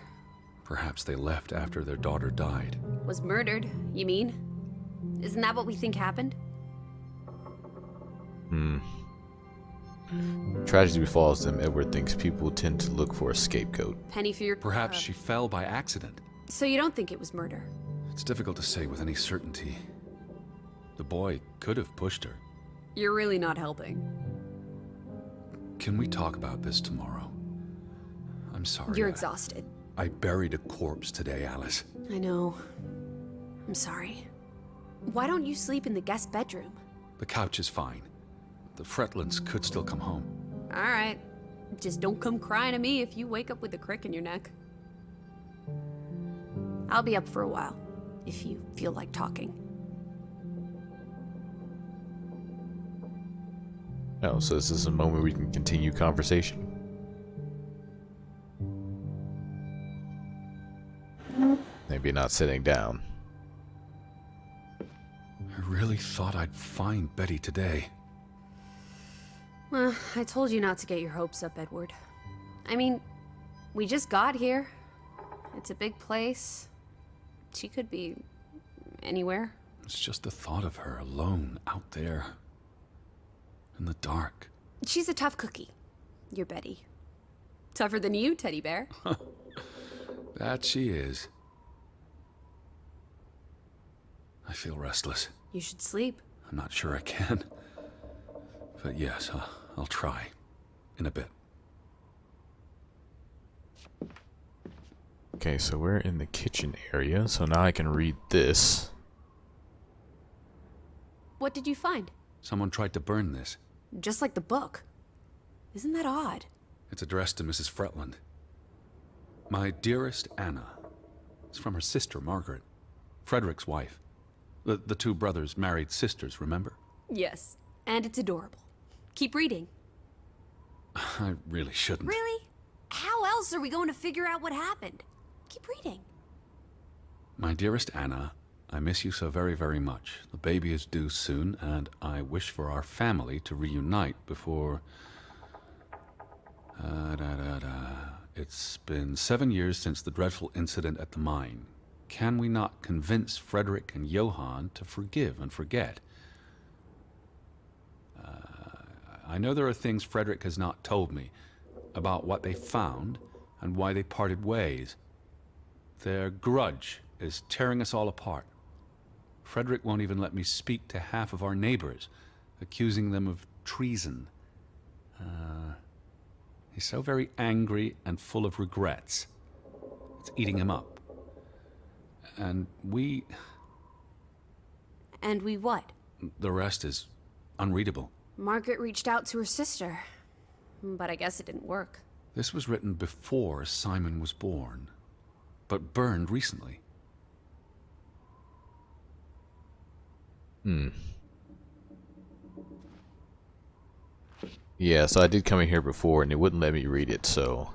Perhaps they left after their daughter died.
Was murdered, you mean? Isn't that what we think happened?
Tragedy befalls them. Edward thinks people tend to look for a scapegoat.
Penny for your...
Perhaps she fell by accident.
So you don't think it was murder?
It's difficult to say with any certainty. The boy could have pushed her.
You're really not helping.
Can we talk about this tomorrow? I'm sorry.
You're exhausted.
I buried a corpse today, Alice.
I know. I'm sorry. Why don't you sleep in the guest bedroom?
The couch is fine. The Fretlins could still come home.
All right. Just don't come crying to me if you wake up with a crick in your neck. I'll be up for a while, if you feel like talking.
Oh, so this is a moment we can continue conversation. Maybe not sitting down.
I really thought I'd find Betty today.
Well, I told you not to get your hopes up, Edward. I mean, we just got here. It's a big place. She could be anywhere.
It's just the thought of her alone out there. In the dark.
She's a tough cookie. Your Betty. Tougher than you, teddy bear.
That she is. I feel restless.
You should sleep.
I'm not sure I can. But yes, I'll try. In a bit.
Okay, so we're in the kitchen area, so now I can read this.
What did you find?
Someone tried to burn this.
Just like the book. Isn't that odd?
It's addressed to Mrs. Fretland. My dearest Anna. It's from her sister, Margaret. Frederick's wife. The two brothers married sisters, remember?
Yes, and it's adorable. Keep reading.
I really shouldn't.
Really? How else are we going to figure out what happened? Keep reading.
My dearest Anna, I miss you so very, very much. The baby is due soon, and I wish for our family to reunite before... It's been 7 years since the dreadful incident at the mine. Can we not convince Frederick and Johann to forgive and forget? I know there are things Frederick has not told me about what they found and why they parted ways. Their grudge is tearing us all apart. Frederick won't even let me speak to half of our neighbors, accusing them of treason. He's so very angry and full of regrets. It's eating him up. And we...
And we what?
The rest is unreadable.
Margaret reached out to her sister, but I guess it didn't work.
This was written before Simon was born, but burned recently.
Yeah, so I did come in here before and it wouldn't let me read it, so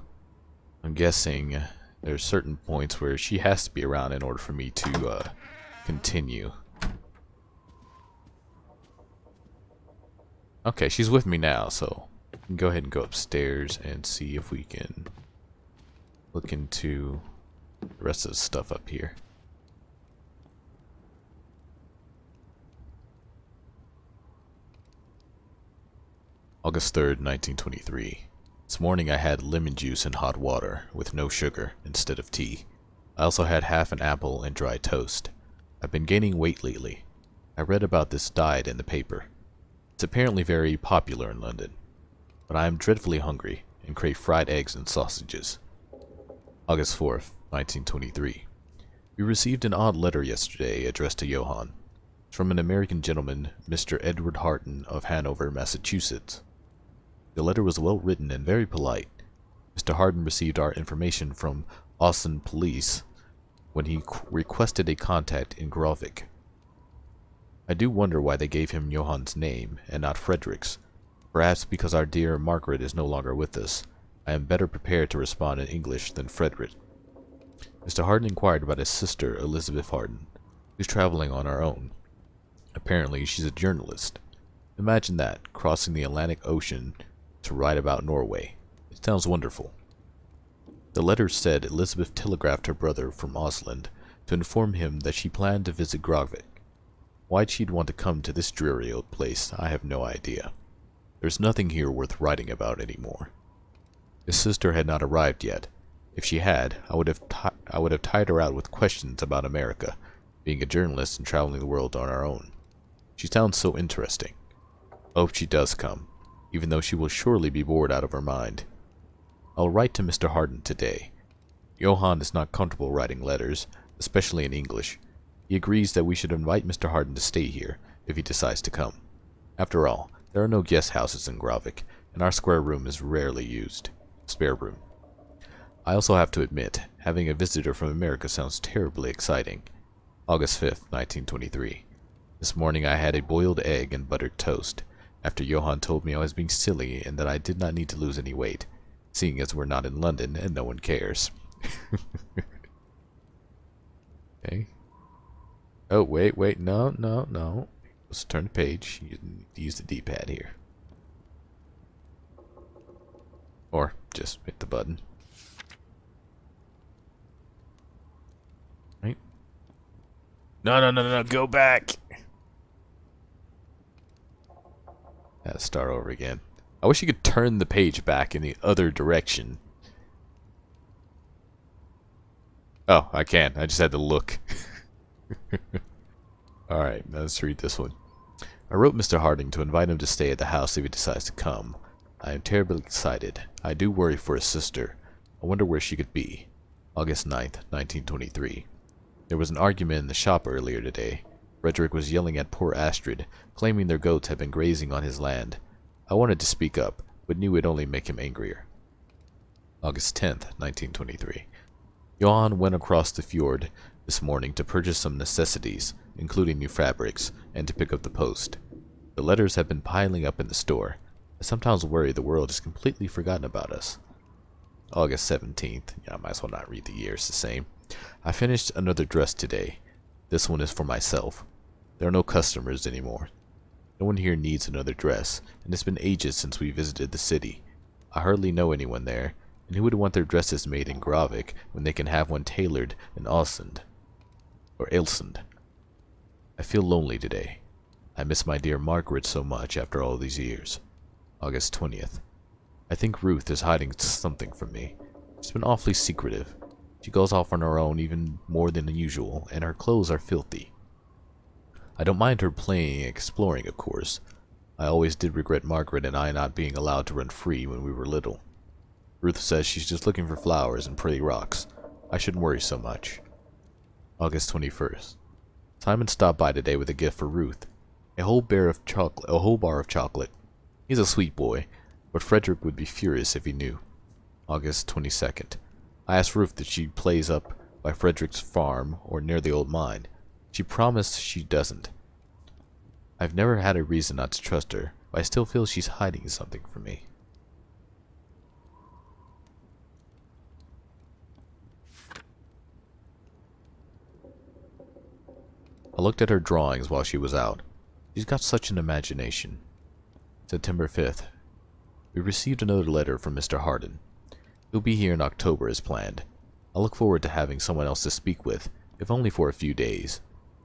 I'm guessing there's certain points where she has to be around in order for me to continue. Okay, she's with me now, so we can go ahead and go upstairs and see if we can look into the rest of the stuff up here. August 3rd, 1923. This morning I had lemon juice and hot water with no sugar instead of tea. I also had half an apple and dry toast. I've been gaining weight lately. I read about this diet in the paper. It's apparently very popular in London. But I am dreadfully hungry and crave fried eggs and sausages. August 4th, 1923. We received an odd letter yesterday addressed to Johann. It's from an American gentleman, Mr. Edward Harton of Hanover, Massachusetts. The letter was well written and very polite. Mr. Harden received our information from Austin Police when he requested a contact in Grovik. I do wonder why they gave him Johann's name and not Frederick's. Perhaps because our dear Margaret is no longer with us. I am better prepared to respond in English than Frederick. Mr. Harden inquired about his sister, Elizabeth Harden, who's traveling on her own. Apparently, she's a journalist. Imagine that, crossing the Atlantic Ocean to write about Norway. It sounds wonderful. The letter said Elizabeth telegraphed her brother from Osland to inform him that she planned to visit Grovik. Why she'd want to come to this dreary old place, I have no idea. There's nothing here worth writing about anymore. His sister had not arrived yet. If she had, I would have tired her out with questions about America, being a journalist and traveling the world on our own. She sounds so interesting. I hope she does come, even though she will surely be bored out of her mind. I'll write to Mr. Harden today. Johann is not comfortable writing letters, especially in English. He agrees that we should invite Mr. Harden to stay here, if he decides to come. After all, there are no guest houses in Grovik, and our square room is rarely used. Spare room. I also have to admit, having a visitor from America sounds terribly exciting. August 5th, 1923. This morning I had a boiled egg and buttered toast, after Johann told me I was being silly and that I did not need to lose any weight, seeing as we're not in London and no one cares. Okay. Oh, wait, no. Let's turn the page. You need to use the D-pad here. Or just hit the button. Right? No, go back! Gotta start over again. I wish you could turn the page back in the other direction. Oh, I can. I just had to look. Alright, let's read this one. I wrote Mr. Harding to invite him to stay at the house if he decides to come. I am terribly excited. I do worry for his sister. I wonder where she could be. August 9th, 1923. There was an argument in the shop earlier today. Frederick was yelling at poor Astrid, claiming their goats had been grazing on his land. I wanted to speak up, but knew it'd only make him angrier. August 10th, 1923. Johann went across the fjord this morning to purchase some necessities, including new fabrics, and to pick up the post. The letters have been piling up in the store. I sometimes worry the world has completely forgotten about us. August 17th. Yeah, I might as well not read the years the same. I finished another dress today. This one is for myself. There are no customers anymore. No one here needs another dress, and it's been ages since we visited the city. I hardly know anyone there, and who would want their dresses made in Gravik when they can have one tailored in Åsund or Ilsund? I feel lonely today. I miss my dear Margaret so much after all these years. August 20th. I think Ruth is hiding something from me. She's been awfully secretive. She goes off on her own even more than usual, and her clothes are filthy. I don't mind her playing and exploring, of course. I always did regret Margaret and I not being allowed to run free when we were little. Ruth says she's just looking for flowers and pretty rocks. I shouldn't worry so much. August 21st. Simon stopped by today with a gift for Ruth. A whole bar of chocolate. He's a sweet boy, but Frederick would be furious if he knew. August 22nd. I asked Ruth if she plays up by Frederick's farm or near the old mine. She promised she doesn't. I've never had a reason not to trust her, but I still feel she's hiding something from me. I looked at her drawings while she was out. She's got such an imagination. September 5th. We received another letter from Mr. Hardin. He'll be here in October as planned. I look forward to having someone else to speak with, if only for a few days.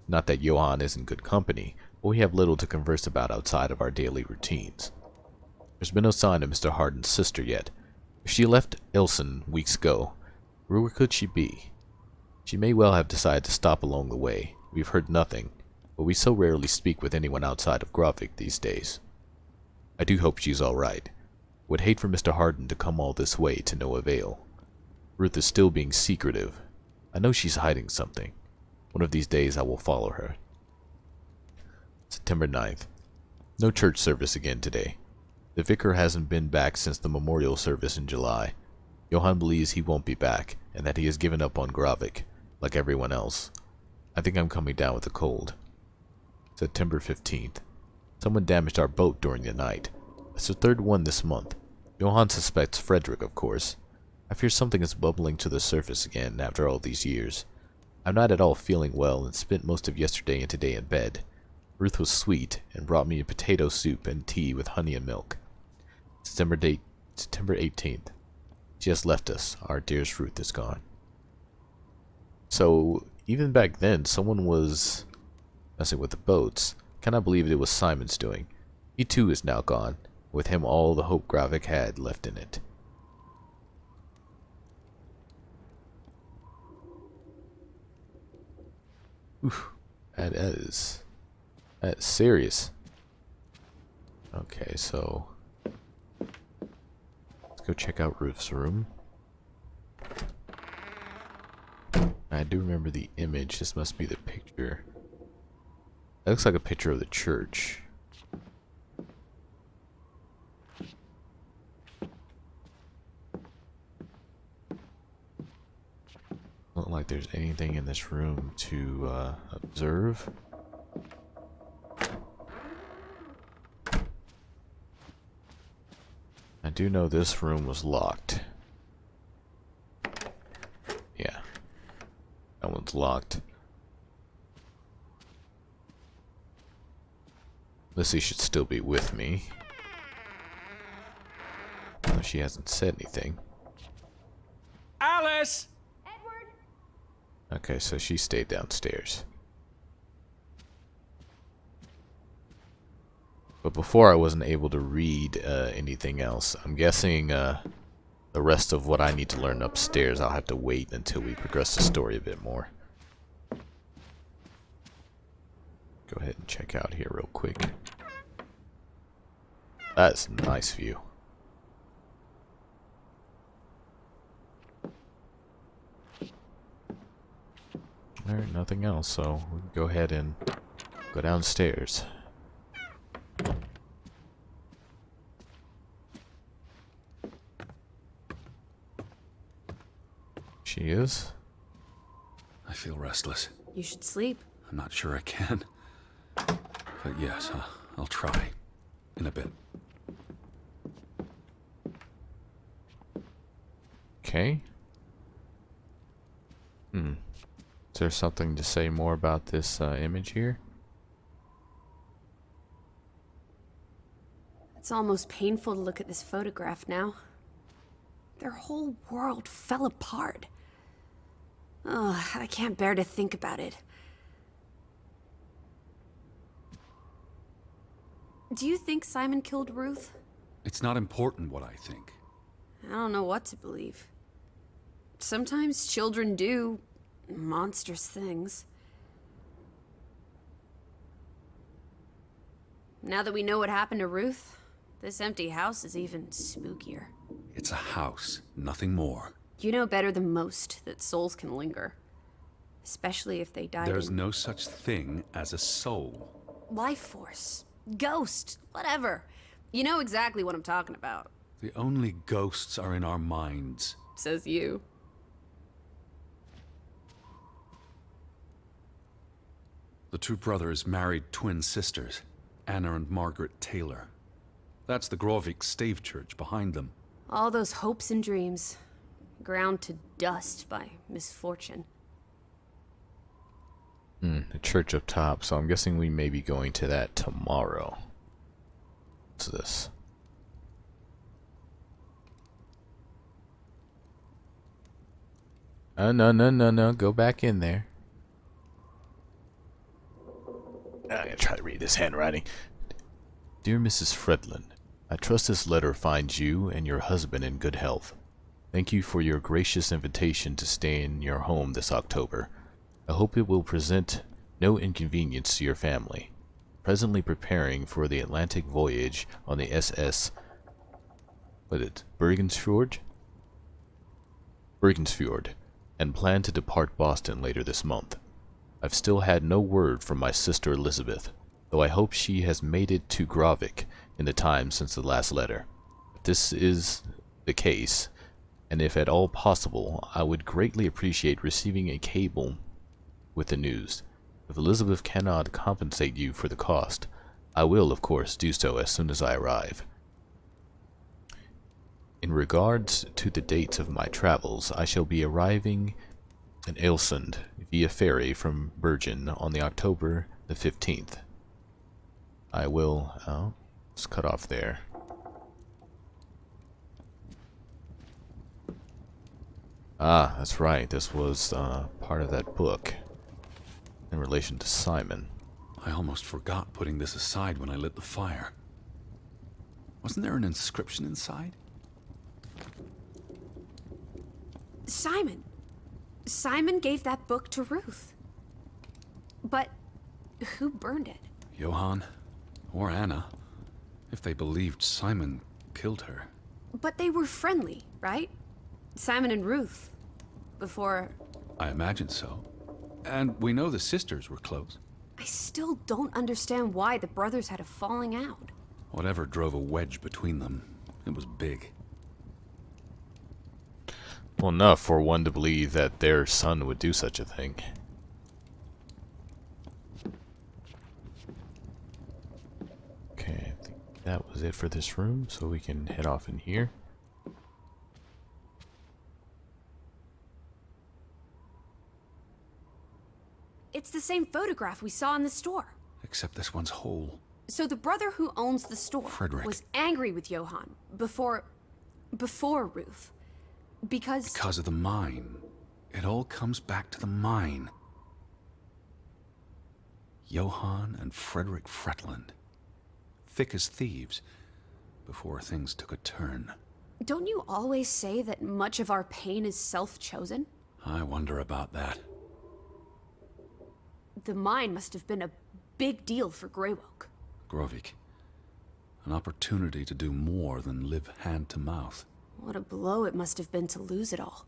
Not that Johan isn't good company, but we have little to converse about outside of our daily routines. There's been no sign of Mr. Hardin's sister yet. If she left Ilsen weeks ago, where could she be? She may well have decided to stop along the way. We've heard nothing, but we so rarely speak with anyone outside of Gravik these days. I do hope she's all right. Would hate for Mr. Hardin to come all this way to no avail. Ruth is still being secretive. I know she's hiding something. One of these days I will follow her. September 9th. No church service again today. The vicar hasn't been back since the memorial service in July. Johan believes he won't be back, and that he has given up on Gravik, like everyone else. I think I'm coming down with a cold. September 15th. Someone damaged our boat during the night. It's the third one this month. Johan suspects Frederick, of course. I fear something is bubbling to the surface again after all these years. I'm not at all feeling well and spent most of yesterday and today in bed. Ruth was sweet and brought me a potato soup and tea with honey and milk. September 18th. She has left us. Our dearest Ruth is gone. So, even back then, someone was messing with the boats. Cannot believe it was Simon's doing. He too is now gone. With him all the hope Gravik had left in it. Oof, that's serious. Okay, so let's go check out Ruth's room. I do remember the image. This must be the picture. That looks like a picture of the church. Not like there's anything in this room to observe. I do know this room was locked. Yeah. That one's locked. Lissie should still be with me. Though she hasn't said anything.
Alice!
Edward!
Okay, so she stayed downstairs. But before I wasn't able to read anything else. I'm guessing the rest of what I need to learn upstairs I'll have to wait until we progress the story a bit more. Go ahead and check out here real quick. That's a nice view. Alright, nothing else, so we can go ahead and go downstairs. She is.
I feel restless.
You should sleep.
I'm not sure I can. But yes, I'll try. In a bit.
Okay. Hmm. Is there something to say more about this image here?
It's almost painful to look at this photograph now. Their whole world fell apart. Ugh, I can't bear to think about it. Do you think Simon killed Ruth?
It's not important what I think.
I don't know what to believe. Sometimes children do monstrous things. Now that we know what happened to Ruth, this empty house is even spookier.
It's a house, nothing more.
You know better than most that souls can linger. Especially if they died
There's
in
no such thing as a soul.
life force, ghost, whatever. You know exactly what I'm talking about,
The only ghosts are in our minds.
says you.
The two brothers married twin sisters, Anna and Margaret Taylor. That's the Grovik stave church behind them.
All those hopes and dreams, ground to dust by misfortune.
The church up top, so I'm guessing we may be going to that tomorrow. What's this? No, go back in there. I'm gonna try to read this handwriting. Dear Mrs. Fredlin, I trust this letter finds you and your husband in good health. Thank you for your gracious invitation to stay in your home this October. I hope it will present no inconvenience to your family. Presently preparing for the Atlantic voyage on the SS... Bergensfjord, and plan to depart Boston later this month. I've still had no word from my sister Elizabeth, though I hope she has made it to Grovik in the time since the last letter. If this is the case, and if at all possible, I would greatly appreciate receiving a cable with the news. If Elizabeth cannot compensate you for the cost, I will, of course, do so as soon as I arrive. In regards to the dates of my travels, I shall be arriving in Ailsund via ferry from Bergen on the October the 15th. I will... oh, let's cut off there. Ah, that's right. This was part of that book in relation to Simon.
I almost forgot putting this aside when I lit the fire. Wasn't there an inscription inside?
Simon. Simon gave that book to Ruth. But who burned it?
Johann? Or Anna? If they believed Simon killed her.
But they were friendly, right? Simon and Ruth. Before...
I imagine so. And we know the sisters were close.
I still don't understand why the brothers had a falling out.
Whatever drove a wedge between them, it was big.
Well, enough for one to believe that their son would do such a thing. Okay, I think that was it for this room, so we can head off in here.
It's the same photograph we saw in the store.
Except this one's whole.
So the brother who owns the store
Frederick.
was angry with Johann before Ruth.
Because of the mine. It all comes back to the mine. Johann and Frederick Fretland. Thick as thieves, before things took a turn.
Don't you always say that much of our pain is self-chosen?
I wonder about that.
The mine must have been a big deal for Greywoke.
Grovik. An opportunity to do more than live hand to mouth.
What a blow it must have been to lose it all.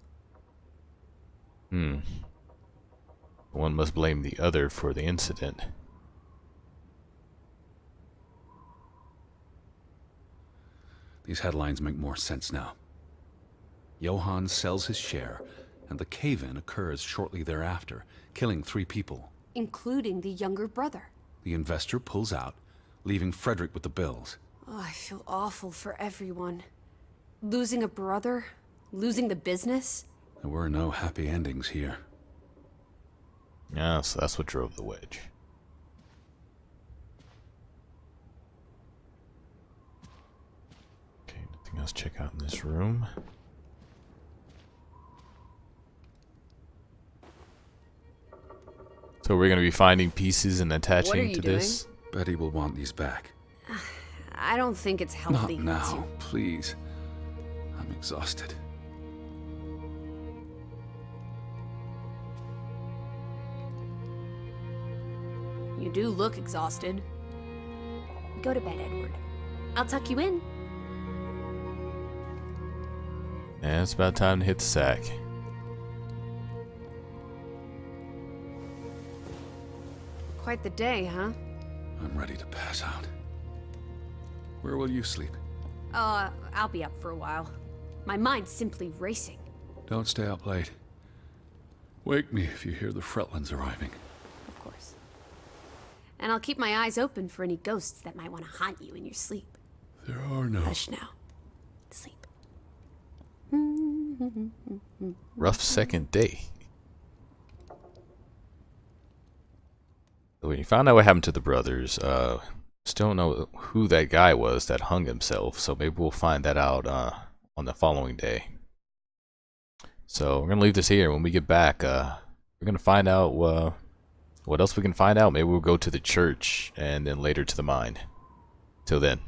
One must blame the other for the incident.
These headlines make more sense now. Johann sells his share, and the cave-in occurs shortly thereafter, killing 3 people.
Including the younger brother.
The investor pulls out, leaving Frederick with the bills.
Oh, I feel awful for everyone. Losing a brother, losing the business.
There were no happy endings here.
Yeah, so that's what drove the wedge. Okay, nothing else to check out in this room. So we're gonna be finding pieces and attaching
you
to this.
Betty will want these back.
I don't think it's healthy
Not now, please. I'm exhausted.
You do look exhausted. Go to bed, Edward. I'll tuck you in.
And it's about time to hit the sack.
Quite the day, huh?
I'm ready to pass out. Where will you sleep?
I'll be up for a while. My mind's simply racing.
Don't stay up late. Wake me if you hear the Fretlands arriving.
Of course. And I'll keep my eyes open for any ghosts that might want to haunt you in your sleep.
There are no...
Hush now. Sleep.
Rough second day. When you found out what happened to the brothers, still don't know who that guy was that hung himself, so maybe we'll find that out on the following day. So we're gonna leave this here. When we get back, we're gonna find out what else we can find out. Maybe we'll go to the church and then later to the mine. Till then.